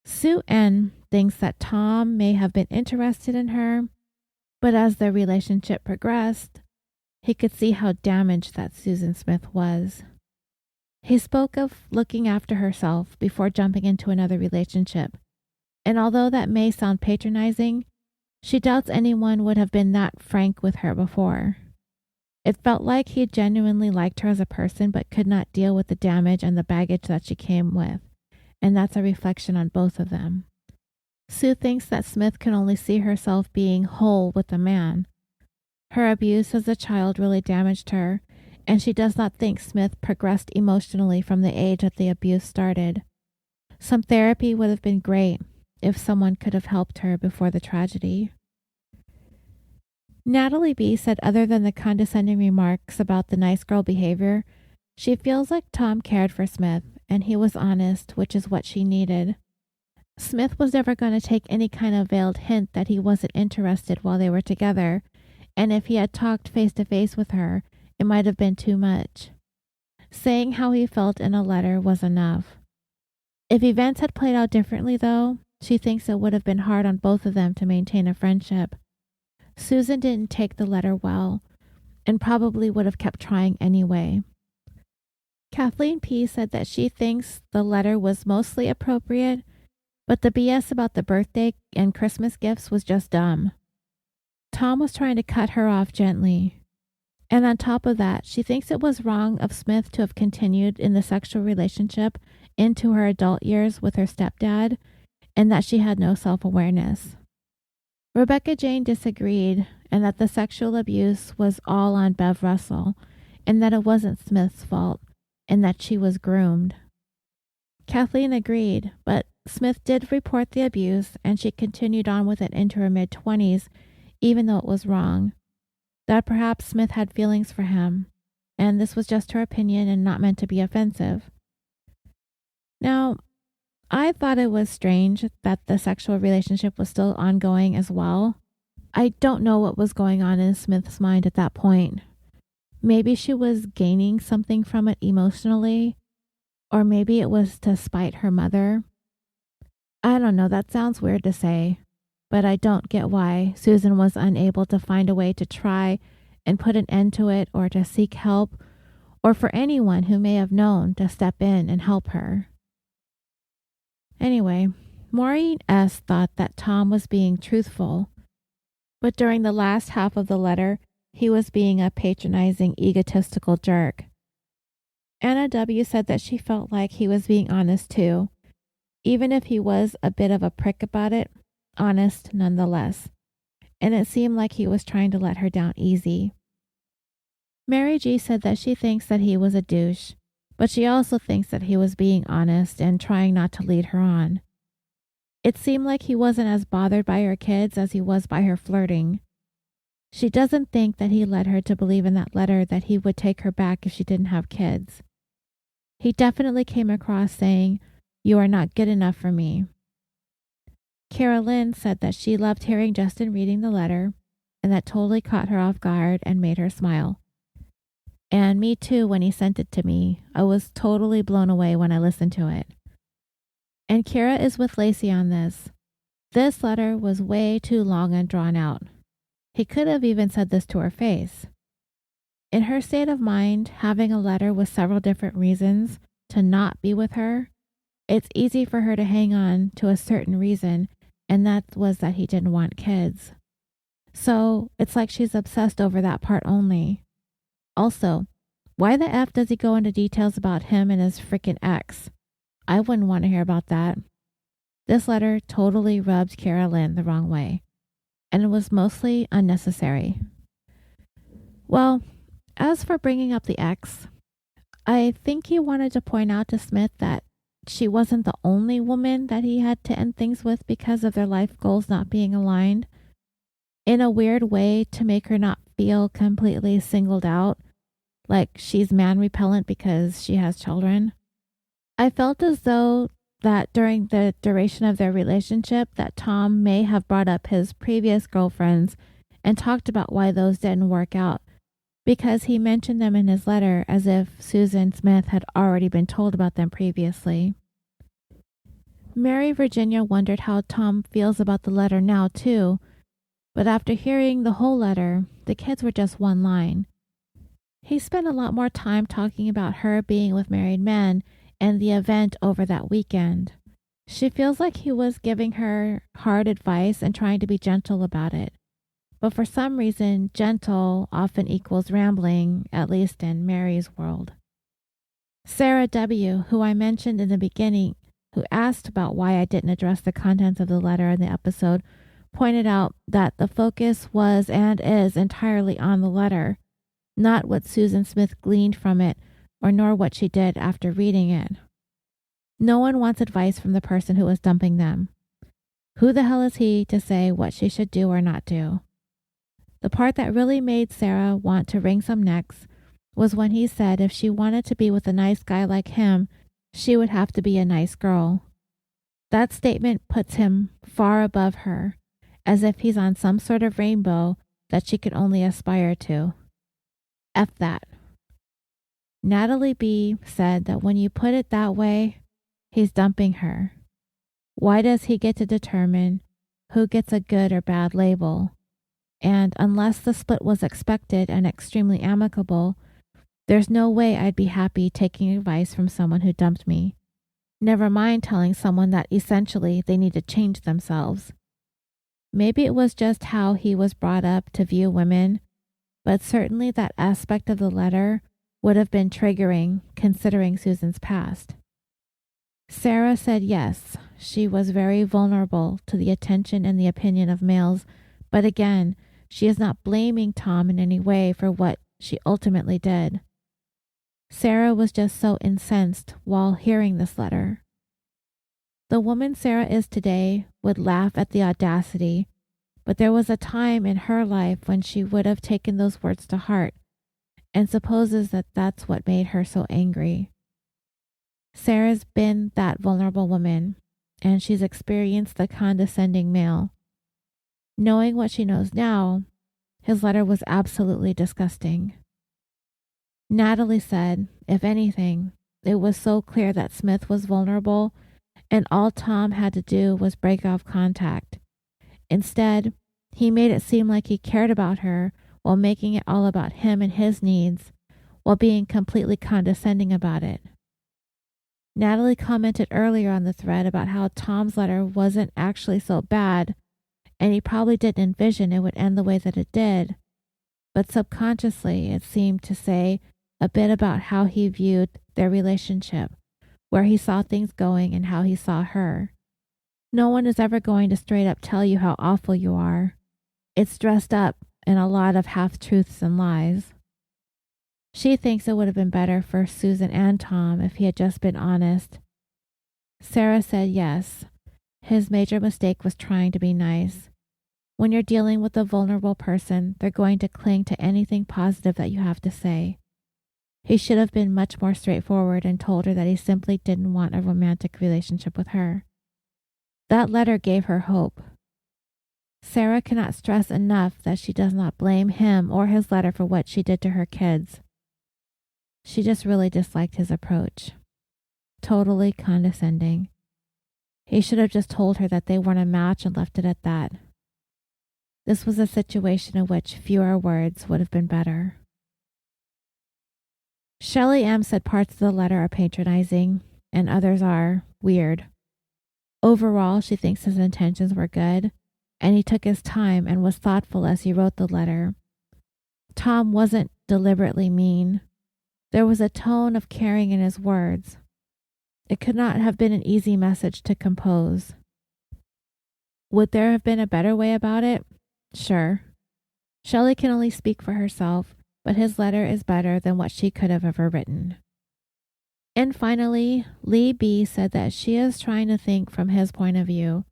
Sue N. thinks that Tom may have been interested in her, but as their relationship progressed, he could see how damaged that Susan Smith was. He spoke of looking after herself before jumping into another relationship, and although that may sound patronizing, she doubts anyone would have been that frank with her before. It felt like he genuinely liked her as a person but could not deal with the damage and the baggage that she came with, and that's a reflection on both of them. Sue thinks that Smith can only see herself being whole with a man. Her abuse as a child really damaged her, and she does not think Smith progressed emotionally from the age that the abuse started. Some therapy would have been great if someone could have helped her before the tragedy. Natalie B. said other than the condescending remarks about the nice girl behavior, she feels like Tom cared for Smith, and he was honest, which is what she needed. Smith was never going to take any kind of veiled hint that he wasn't interested while they were together, and if he had talked face to face with her, it might have been too much. Saying how he felt in a letter was enough. If events had played out differently, though, she thinks it would have been hard on both of them to maintain a friendship. Susan didn't take the letter well, and probably would have kept trying anyway. Kathleen P. said that she thinks the letter was mostly appropriate, but the BS about the birthday and Christmas gifts was just dumb. Tom was trying to cut her off gently. And on top of that, she thinks it was wrong of Smith to have continued in the sexual relationship into her adult years with her stepdad, and that she had no self-awareness. Rebecca Jane disagreed, and that the sexual abuse was all on Bev Russell, and that it wasn't Smith's fault, and that she was groomed. Kathleen agreed, but Smith did report the abuse, and she continued on with it into her mid-20s, even though it was wrong. That perhaps Smith had feelings for him, and this was just her opinion and not meant to be offensive. Now, I thought it was strange that the sexual relationship was still ongoing as well. I don't know what was going on in Smith's mind at that point. Maybe she was gaining something from it emotionally, or maybe it was to spite her mother. I don't know, that sounds weird to say, but I don't get why Susan was unable to find a way to try and put an end to it, or to seek help, or for anyone who may have known to step in and help her. Anyway, Maureen S. thought that Tom was being truthful, but during the last half of the letter, he was being a patronizing, egotistical jerk. Anna W. said that she felt like he was being honest too, even if he was a bit of a prick about it, honest nonetheless. and it seemed like he was trying to let her down easy. Mary G said that she thinks that he was a douche, but she also thinks that he was being honest and trying not to lead her on. It seemed like he wasn't as bothered by her kids as he was by her flirting. She doesn't think that he led her to believe in that letter that he would take her back if she didn't have kids. He definitely came across saying, "You are not good enough for me." Carolyn said that she loved hearing Justin reading the letter, and that totally caught her off guard and made her smile. And me too, when he sent it to me. I was totally blown away when I listened to it. And Kira is with Lacey on this. This letter was way too long and drawn out. He could have even said this to her face. In her state of mind, having a letter with several different reasons to not be with her, it's easy for her to hang on to a certain reason, and that was that he didn't want kids. So it's like she's obsessed over that part only. Also, why the F does he go into details about him and his freaking ex? I wouldn't want to hear about that. This letter totally rubbed Carolyn the wrong way, and it was mostly unnecessary. Well, as for bringing up the ex, I think he wanted to point out to Smith that she wasn't the only woman that he had to end things with because of their life goals not being aligned, in a weird way to make her not feel completely singled out, like she's man repellent because she has children. I felt as though that during the duration of their relationship that Tom may have brought up his previous girlfriends and talked about why those didn't work out, because he mentioned them in his letter as if Susan Smith had already been told about them previously. Mary Virginia wondered how Tom feels about the letter now too, but after hearing the whole letter, the kids were just one line. He spent a lot more time talking about her being with married men and the event over that weekend. She feels like he was giving her hard advice and trying to be gentle about it. But for some reason, gentle often equals rambling, at least in Mary's world. Sarah W., who I mentioned in the beginning, who asked about why I didn't address the contents of the letter in the episode, pointed out that the focus was and is entirely on the letter, not what Susan Smith gleaned from it, or nor what she did after reading it. No one wants advice from the person who was dumping them. Who the hell is he to say what she should do or not do? The part that really made Sarah want to wring some necks was when he said if she wanted to be with a nice guy like him, she would have to be a nice girl. That statement puts him far above her, as if he's on some sort of rainbow that she could only aspire to. F that. Natalie B. said that when you put it that way, he's dumping her. Why does he get to determine who gets a good or bad label? And unless the split was expected and extremely amicable, there's no way I'd be happy taking advice from someone who dumped me. Never mind telling someone that essentially they need to change themselves. Maybe it was just how he was brought up to view women, but certainly that aspect of the letter would have been triggering considering Susan's past. Sarah said yes, she was very vulnerable to the attention and the opinion of males, but again, she is not blaming Tom in any way for what she ultimately did. Sarah was just so incensed while hearing this letter. The woman Sarah is today would laugh at the audacity, but there was a time in her life when she would have taken those words to heart and supposes that that's what made her so angry. Sarah's been that vulnerable woman, and she's experienced the condescending male. Knowing what she knows now, his letter was absolutely disgusting. Natalie said, if anything, it was so clear that Smith was vulnerable, and all Tom had to do was break off contact. Instead, he made it seem like he cared about her while making it all about him and his needs, while being completely condescending about it. Natalie commented earlier on the thread about how Tom's letter wasn't actually so bad, and he probably didn't envision it would end the way that it did, but subconsciously it seemed to say a bit about how he viewed their relationship, where he saw things going and how he saw her. No one is ever going to straight up tell you how awful you are. It's dressed up in a lot of half-truths and lies. She thinks it would have been better for Susan and Tom if he had just been honest. Sarah said yes. His major mistake was trying to be nice. When you're dealing with a vulnerable person, they're going to cling to anything positive that you have to say. He should have been much more straightforward and told her that he simply didn't want a romantic relationship with her. That letter gave her hope. Sarah cannot stress enough that she does not blame him or his letter for what she did to her kids. She just really disliked his approach. Totally condescending. He should have just told her that they weren't a match and left it at that. This was a situation in which fewer words would have been better. Shelley M. said parts of the letter are patronizing and others are weird. Overall, she thinks his intentions were good, and he took his time and was thoughtful as he wrote the letter. Tom wasn't deliberately mean. There was a tone of caring in his words. It could not have been an easy message to compose. Would there have been a better way about it? Sure. Shelley can only speak for herself, but his letter is better than what she could have ever written. And finally, Lee B. said that she is trying to think from his point of view.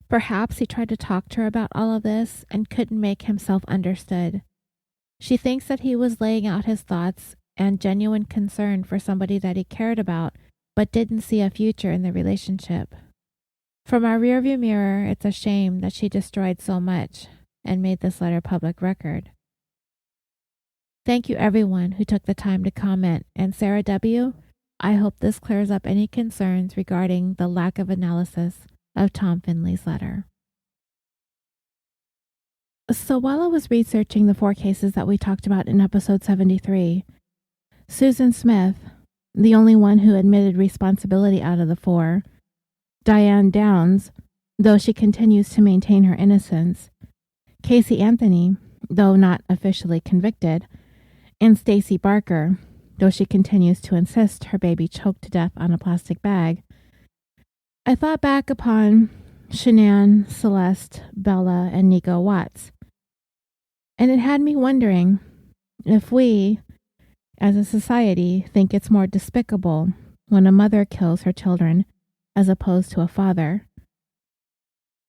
Perhaps he tried to talk to her about all of this and couldn't make himself understood. She thinks that he was laying out his thoughts and genuine concern for somebody that he cared about, but didn't see a future in the relationship. From our rearview mirror, it's a shame that she destroyed so much and made this letter public record. Thank you everyone who took the time to comment, and Sarah W., I hope this clears up any concerns regarding the lack of analysis of Tom Finley's letter. So while I was researching the 4 cases that we talked about in episode 73, Susan Smith, the only one who admitted responsibility out of the 4, Diane Downs, though she continues to maintain her innocence, Casey Anthony, though not officially convicted, and Stacey Barker, though she continues to insist her baby choked to death on a plastic bag, I thought back upon Shanann, Celeste, Bella, and Nico Watts, and it had me wondering if we, as a society, think it's more despicable when a mother kills her children as opposed to a father.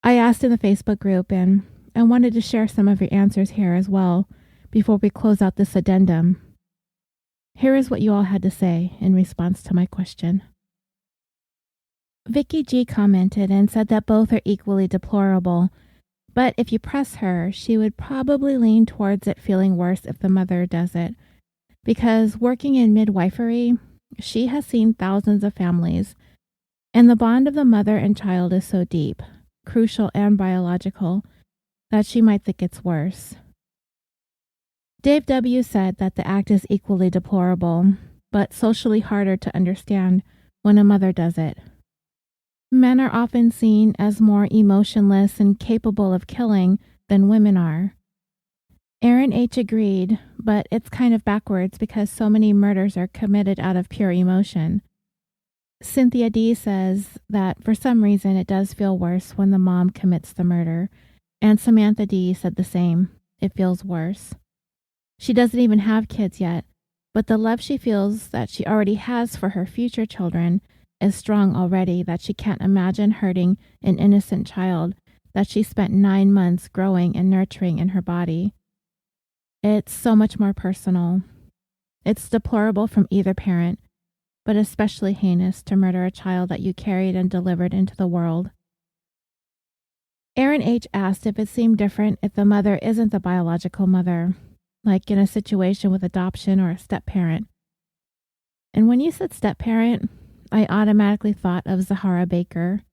I asked in the Facebook group, and I wanted to share some of your answers here as well before we close out this addendum. Here is what you all had to say in response to my question. Vicky G commented and said that both are equally deplorable, but if you press her, she would probably lean towards it feeling worse if the mother does it, because working in midwifery, she has seen thousands of families, and the bond of the mother and child is so deep, crucial and biological, that she might think it's worse. Dave W. said that the act is equally deplorable, but socially harder to understand when a mother does it. Men are often seen as more emotionless and capable of killing than women are. Aaron H. agreed, but it's kind of backwards because so many murders are committed out of pure emotion. Cynthia D. says that for some reason it does feel worse when the mom commits the murder, and Samantha D. said the same. It feels worse. She doesn't even have kids yet, but the love she feels that she already has for her future children is strong already that she can't imagine hurting an innocent child that she spent 9 months growing and nurturing in her body. It's so much more personal. It's deplorable from either parent, but especially heinous to murder a child that you carried and delivered into the world. Aaron H. asked if it seemed different if the mother isn't the biological mother, like in a situation with adoption or a step-parent. And when you said step-parent, I automatically thought of Zahara Baker.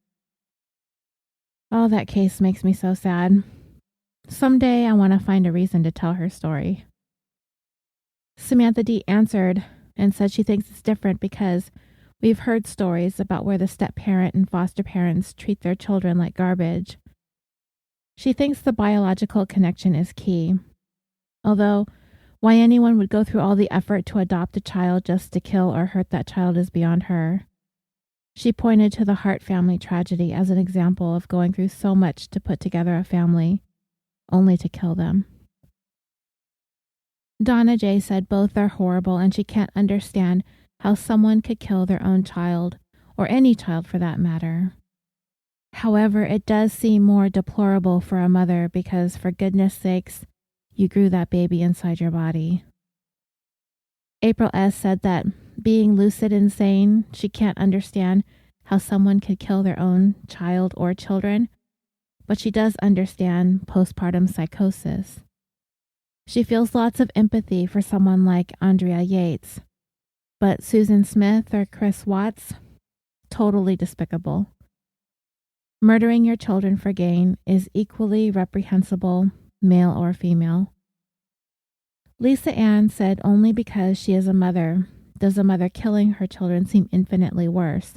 Oh, that case makes me so sad. Someday I want to find a reason to tell her story. Samantha D. answered and said she thinks it's different because we've heard stories about where the step-parent and foster parents treat their children like garbage. She thinks the biological connection is key. Although, why anyone would go through all the effort to adopt a child just to kill or hurt that child is beyond her. She pointed to the Hart family tragedy as an example of going through so much to put together a family. only to kill them. Donna J. said both are horrible and she can't understand how someone could kill their own child, or any child for that matter. However, it does seem more deplorable for a mother because, for goodness sakes, you grew that baby inside your body. April S. said that, being lucid and sane, she can't understand how someone could kill their own child or children, but she does understand postpartum psychosis. She feels lots of empathy for someone like Andrea Yates, but Susan Smith or Chris Watts, totally despicable. Murdering your children for gain is equally reprehensible, male or female. Lisa Ann said only because she is a mother does a mother killing her children seem infinitely worse.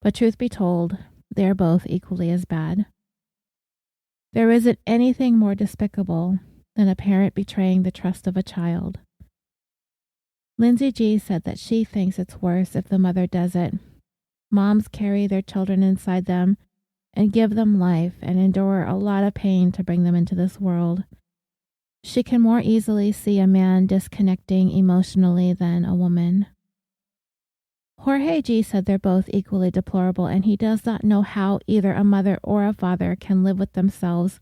But truth be told, they are both equally as bad. There isn't anything more despicable than a parent betraying the trust of a child. Lindsay G. said that she thinks it's worse if the mother does it. Moms carry their children inside them and give them life and endure a lot of pain to bring them into this world. She can more easily see a man disconnecting emotionally than a woman. Jorge G. said they're both equally deplorable, and he does not know how either a mother or a father can live with themselves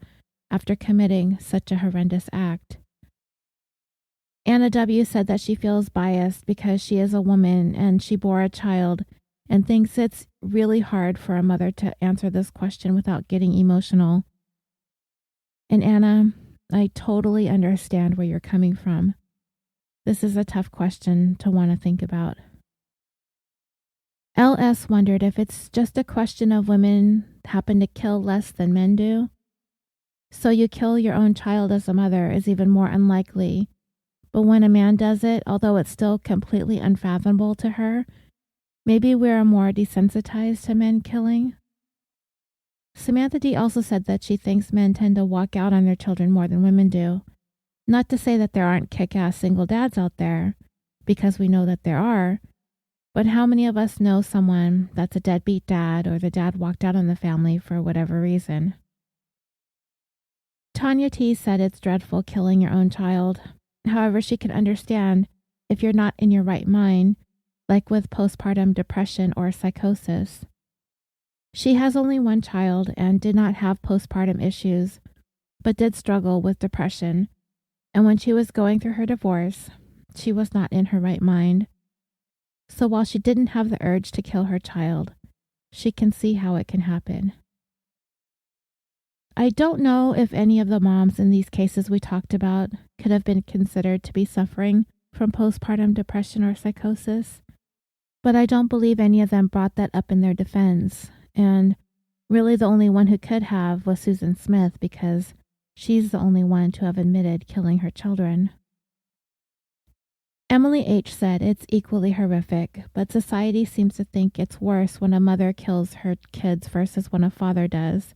after committing such a horrendous act. Anna W. said that she feels biased because she is a woman and she bore a child and thinks it's really hard for a mother to answer this question without getting emotional. And Anna, I totally understand where you're coming from. This is a tough question to want to think about. LS wondered if it's just a question of women happen to kill less than men do. So you kill your own child as a mother is even more unlikely. But when a man does it, although it's still completely unfathomable to her, maybe we're more desensitized to men killing. Samantha D. also said that she thinks men tend to walk out on their children more than women do. Not to say that there aren't kick-ass single dads out there, because we know that there are, but how many of us know someone that's a deadbeat dad or the dad walked out on the family for whatever reason? Tanya T. said it's dreadful killing your own child. However, she can understand if you're not in your right mind, like with postpartum depression or psychosis. She has only one child and did not have postpartum issues, but did struggle with depression. And when she was going through her divorce, she was not in her right mind. So while she didn't have the urge to kill her child, she can see how it can happen. I don't know if any of the moms in these cases we talked about could have been considered to be suffering from postpartum depression or psychosis, but I don't believe any of them brought that up in their defense, and really the only one who could have was Susan Smith because she's the only one to have admitted killing her children. Emily H. said it's equally horrific, but society seems to think it's worse when a mother kills her kids versus when a father does.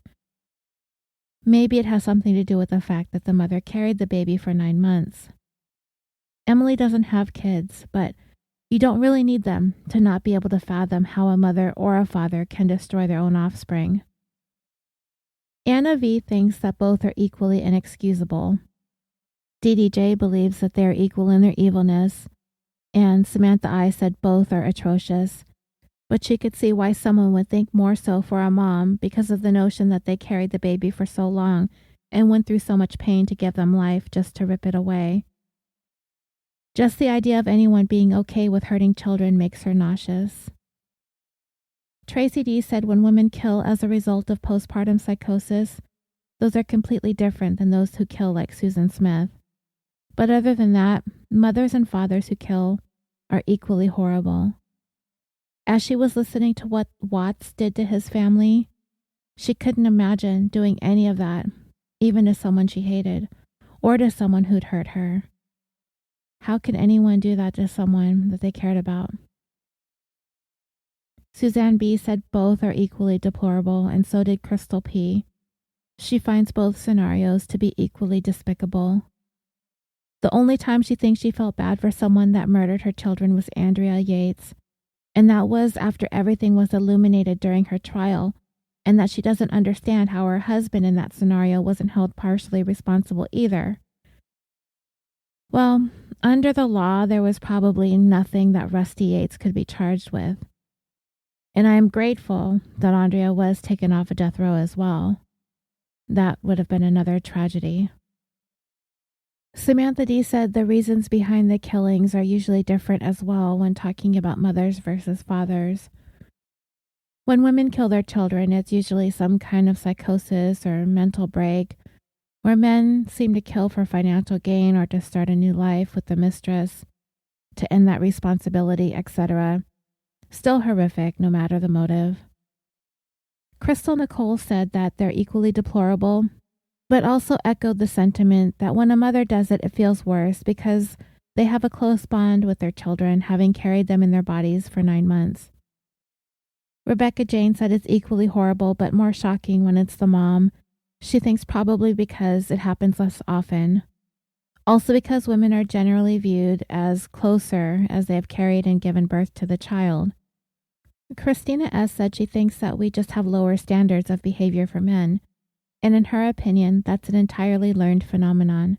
Maybe it has something to do with the fact that the mother carried the baby for 9 months. Emily doesn't have kids, but you don't really need them to not be able to fathom how a mother or a father can destroy their own offspring. Anna V. thinks that both are equally inexcusable. DDJ believes that they are equal in their evilness, and Samantha I. said both are atrocious, but she could see why someone would think more so for a mom because of the notion that they carried the baby for so long and went through so much pain to give them life just to rip it away. Just the idea of anyone being okay with hurting children makes her nauseous. Tracy D. said when women kill as a result of postpartum psychosis, those are completely different than those who kill like Susan Smith. But other than that, mothers and fathers who kill are equally horrible. As she was listening to what Watts did to his family, she couldn't imagine doing any of that, even to someone she hated, or to someone who'd hurt her. How can anyone do that to someone that they cared about? Suzanne B. said both are equally deplorable, and so did Crystal P. She finds both scenarios to be equally despicable. The only time she thinks she felt bad for someone that murdered her children was Andrea Yates, and that was after everything was illuminated during her trial, and that she doesn't understand how her husband in that scenario wasn't held partially responsible either. Well, under the law, there was probably nothing that Rusty Yates could be charged with. And I am grateful that Andrea was taken off of death row as well. That would have been another tragedy. Samantha D said the reasons behind the killings are usually different as well when talking about mothers versus fathers. When women kill their children, it's usually some kind of psychosis or mental break, where men seem to kill for financial gain or to start a new life with the mistress, to end that responsibility, etc. Still horrific, no matter the motive. Crystal Nicole said that they're equally deplorable, but also echoed the sentiment that when a mother does it, it feels worse because they have a close bond with their children, having carried them in their bodies for 9 months. Rebecca Jane said it's equally horrible, but more shocking when it's the mom. She thinks probably because it happens less often. Also because women are generally viewed as closer as they have carried and given birth to the child. Christina S. said she thinks that we just have lower standards of behavior for men, and in her opinion, that's an entirely learned phenomenon.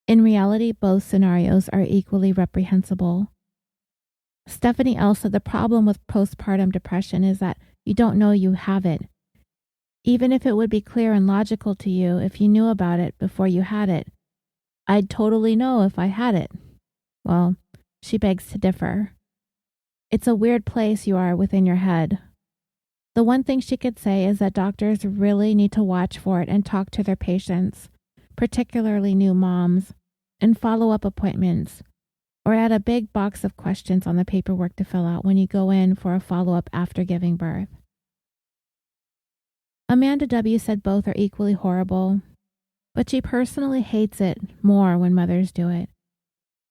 In reality, both scenarios are equally reprehensible. Stephanie L. said the problem with postpartum depression is that you don't know you have it. Even if it would be clear and logical to you if you knew about it before you had it. I'd totally know if I had it. Well, she begs to differ. It's a weird place you are within your head. The one thing she could say is that doctors really need to watch for it and talk to their patients, particularly new moms, and follow-up appointments, or add a big box of questions on the paperwork to fill out when you go in for a follow-up after giving birth. Amanda W. said both are equally horrible, but she personally hates it more when mothers do it.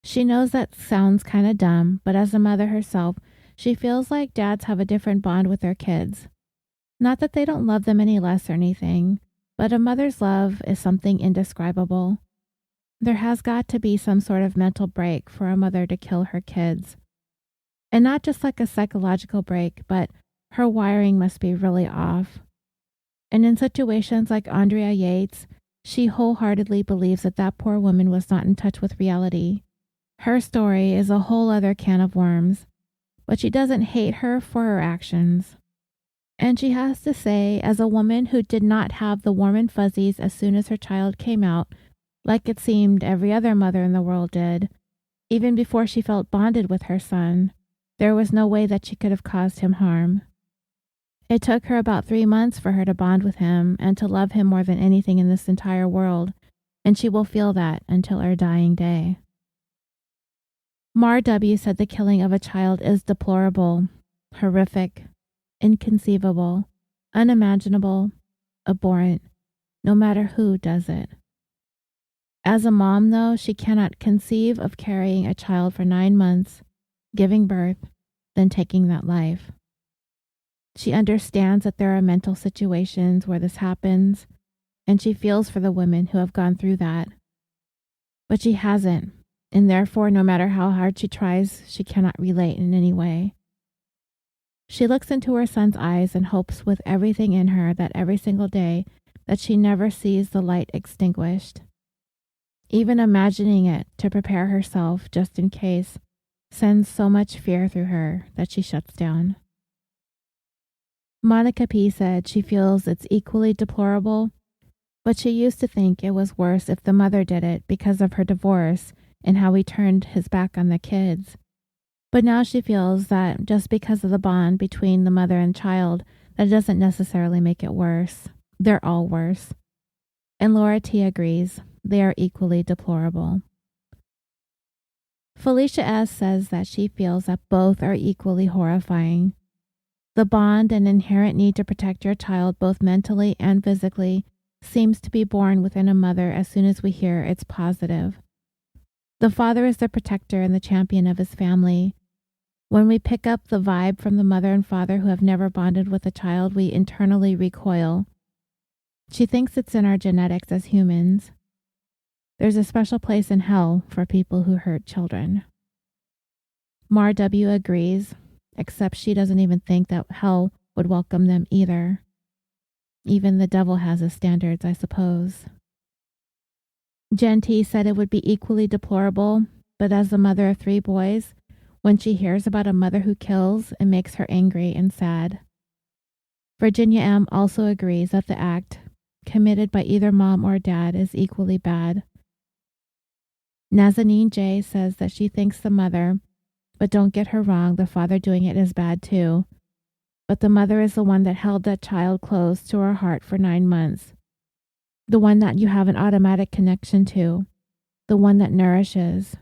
She knows that sounds kind of dumb, but as a mother herself, she feels like dads have a different bond with their kids. Not that they don't love them any less or anything, but a mother's love is something indescribable. There has got to be some sort of mental break for a mother to kill her kids. And not just like a psychological break, but her wiring must be really off. And in situations like Andrea Yates, she wholeheartedly believes that that poor woman was not in touch with reality. Her story is a whole other can of worms, but she doesn't hate her for her actions. And she has to say, as a woman who did not have the warm and fuzzies as soon as her child came out, like it seemed every other mother in the world did, even before she felt bonded with her son, there was no way that she could have caused him harm. It took her about 3 months for her to bond with him and to love him more than anything in this entire world, and she will feel that until her dying day. Mar W. said the killing of a child is deplorable, horrific, inconceivable, unimaginable, abhorrent, no matter who does it. As a mom, though, she cannot conceive of carrying a child for 9 months, giving birth, then taking that life. She understands that there are mental situations where this happens, and she feels for the women who have gone through that. But she hasn't, and therefore, no matter how hard she tries, she cannot relate in any way. She looks into her son's eyes and hopes with everything in her that every single day that she never sees the light extinguished. Even imagining it to prepare herself just in case sends so much fear through her that she shuts down. Monica P. said she feels it's equally deplorable, but she used to think it was worse if the mother did it because of her divorce and how he turned his back on the kids. But now she feels that just because of the bond between the mother and child, that doesn't necessarily make it worse. They're all worse. And Laura T. agrees. They are equally deplorable. Felicia S. says that she feels that both are equally horrifying. The bond and inherent need to protect your child both mentally and physically seems to be born within a mother as soon as we hear it's positive. The father is the protector and the champion of his family. When we pick up the vibe from the mother and father who have never bonded with a child, we internally recoil. She thinks it's in our genetics as humans. There's a special place in hell for people who hurt children. Mar W. agrees, except she doesn't even think that hell would welcome them either. Even the devil has his standards, I suppose. Jen T said it would be equally deplorable, but as the mother of 3 boys, when she hears about a mother who kills, it makes her angry and sad. Virginia M. also agrees that the act, committed by either mom or dad, is equally bad. Nazanin J. says that she thinks the mother, but don't get her wrong, the father doing it is bad too. But the mother is the one that held that child close to her heart for 9 months. The one that you have an automatic connection to. The one that nourishes.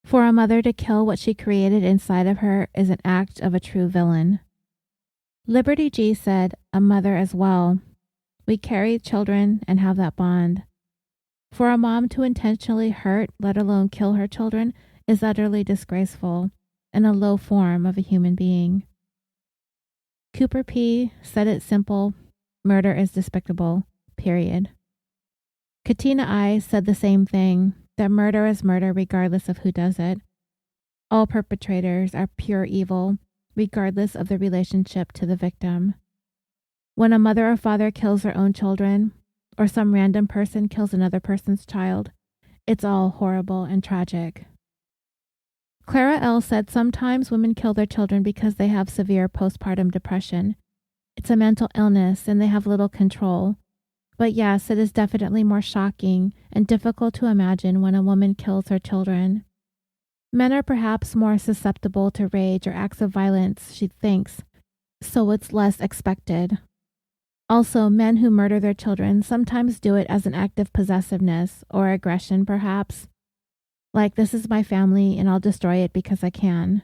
For a mother to kill what she created inside of her is an act of a true villain. Liberty G said, a mother as well. We carry children and have that bond. For a mom to intentionally hurt, let alone kill her children, is utterly disgraceful and a low form of a human being. Cooper P. said it simple, murder is despicable, period. Katina I. said the same thing, that murder is murder regardless of who does it. All perpetrators are pure evil, regardless of the relationship to the victim. When a mother or father kills their own children, or some random person kills another person's child, it's all horrible and tragic. Clara L. said sometimes women kill their children because they have severe postpartum depression. It's a mental illness and they have little control. But yes, it is definitely more shocking and difficult to imagine when a woman kills her children. Men are perhaps more susceptible to rage or acts of violence, she thinks, so it's less expected. Also, men who murder their children sometimes do it as an act of possessiveness or aggression, perhaps. Like, this is my family and I'll destroy it because I can.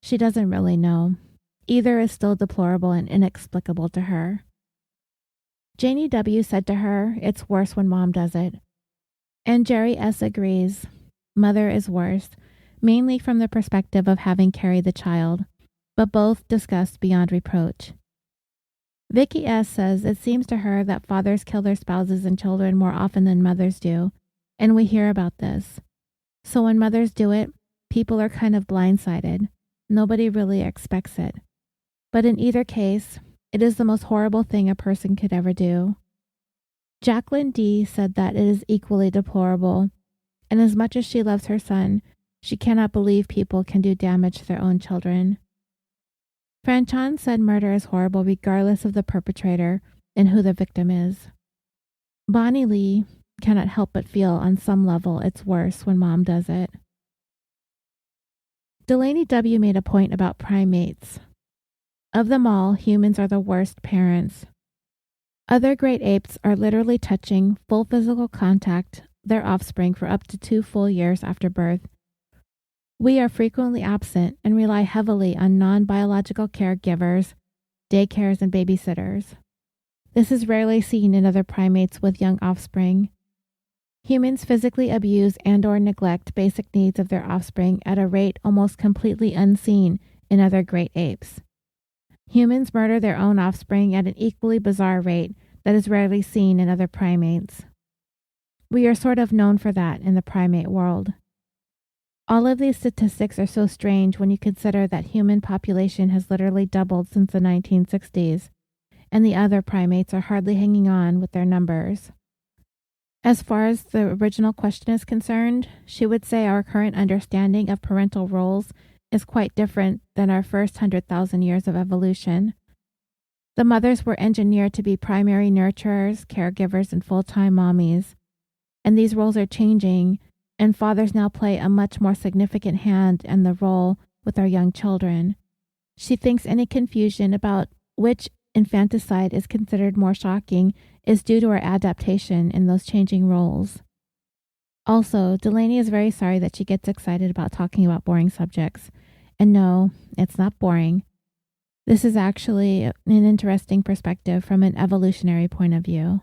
She doesn't really know. Either is still deplorable and inexplicable to her. Janie W. said to her, it's worse when mom does it. And Jerry S. agrees. Mother is worse, mainly from the perspective of having carried the child, but both discussed beyond reproach. Vicky S. says it seems to her that fathers kill their spouses and children more often than mothers do, and we hear about this. So when mothers do it, people are kind of blindsided. Nobody really expects it. But in either case, it is the most horrible thing a person could ever do. Jacqueline D. said that it is equally deplorable, and as much as she loves her son, she cannot believe people can do damage to their own children. Franchan said murder is horrible regardless of the perpetrator and who the victim is. Bonnie Lee cannot help but feel on some level it's worse when mom does it. Delaney W. made a point about primates. Of them all, humans are the worst parents. Other great apes are literally touching full physical contact their offspring for up to 2 full years after birth. We are frequently absent and rely heavily on non-biological caregivers, daycares, and babysitters. This is rarely seen in other primates with young offspring. Humans physically abuse and/or neglect basic needs of their offspring at a rate almost completely unseen in other great apes. Humans murder their own offspring at an equally bizarre rate that is rarely seen in other primates. We are sort of known for that in the primate world. All of these statistics are so strange when you consider that human population has literally doubled since the 1960s, and the other primates are hardly hanging on with their numbers. As far as the original question is concerned, she would say our current understanding of parental roles is quite different than our first 100,000 years of evolution. The mothers were engineered to be primary nurturers, caregivers, and full-time mommies. And these roles are changing, and fathers now play a much more significant hand in the role with our young children. She thinks any confusion about which infanticide is considered more shocking is due to our adaptation in those changing roles. Also, Delaney is very sorry that she gets excited about talking about boring subjects. And no, it's not boring. This is actually an interesting perspective from an evolutionary point of view.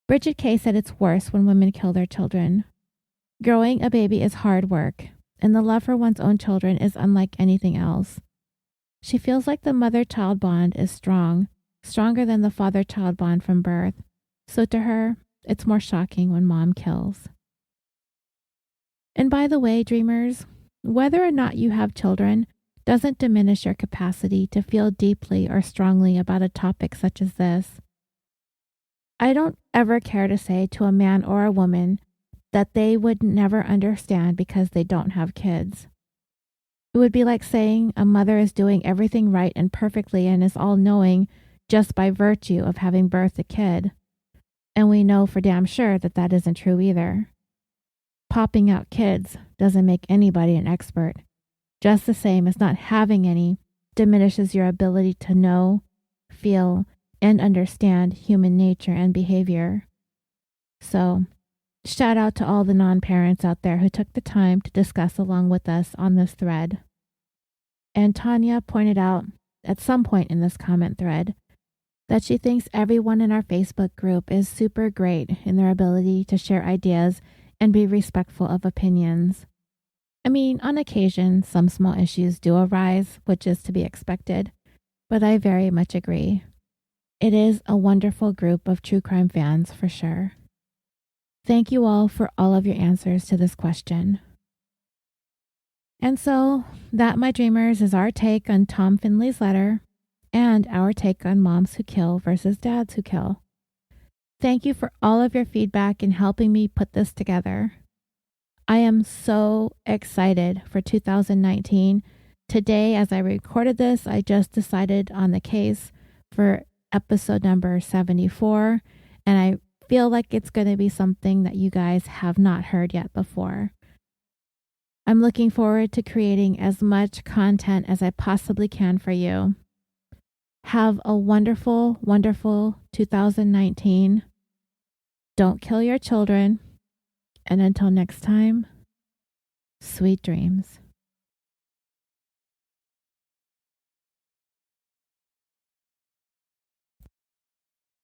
Bridget K. said it's worse when women kill their children. Growing a baby is hard work, and the love for one's own children is unlike anything else. She feels like the mother-child bond is strong, stronger than the father-child bond from birth, so to her, it's more shocking when mom kills. And by the way, dreamers, whether or not you have children doesn't diminish your capacity to feel deeply or strongly about a topic such as this. I don't ever care to say to a man or a woman that they would never understand because they don't have kids. It would be like saying a mother is doing everything right and perfectly and is all-knowing just by virtue of having birthed a kid. And we know for damn sure that that isn't true either. Popping out kids doesn't make anybody an expert, just the same as not having any diminishes your ability to know, feel, and understand human nature and behavior. So, shout out to all the non-parents out there who took the time to discuss along with us on this thread. And Tanya pointed out at some point in this comment thread that she thinks everyone in our Facebook group is super great in their ability to share ideas and be respectful of opinions. I mean, on occasion, some small issues do arise, which is to be expected, but I very much agree. It is a wonderful group of true crime fans for sure. Thank you all for all of your answers to this question. And so, that, my dreamers, is our take on Tom Finley's letter and our take on moms who kill versus dads who kill. Thank you for all of your feedback in helping me put this together. I am so excited for 2019. Today, as I recorded this, I just decided on the case for episode number 74, and I feel like it's going to be something that you guys have not heard yet before. I'm looking forward to creating as much content as I possibly can for you. Have a wonderful, wonderful 2019. Don't kill your children. And until next time, sweet dreams.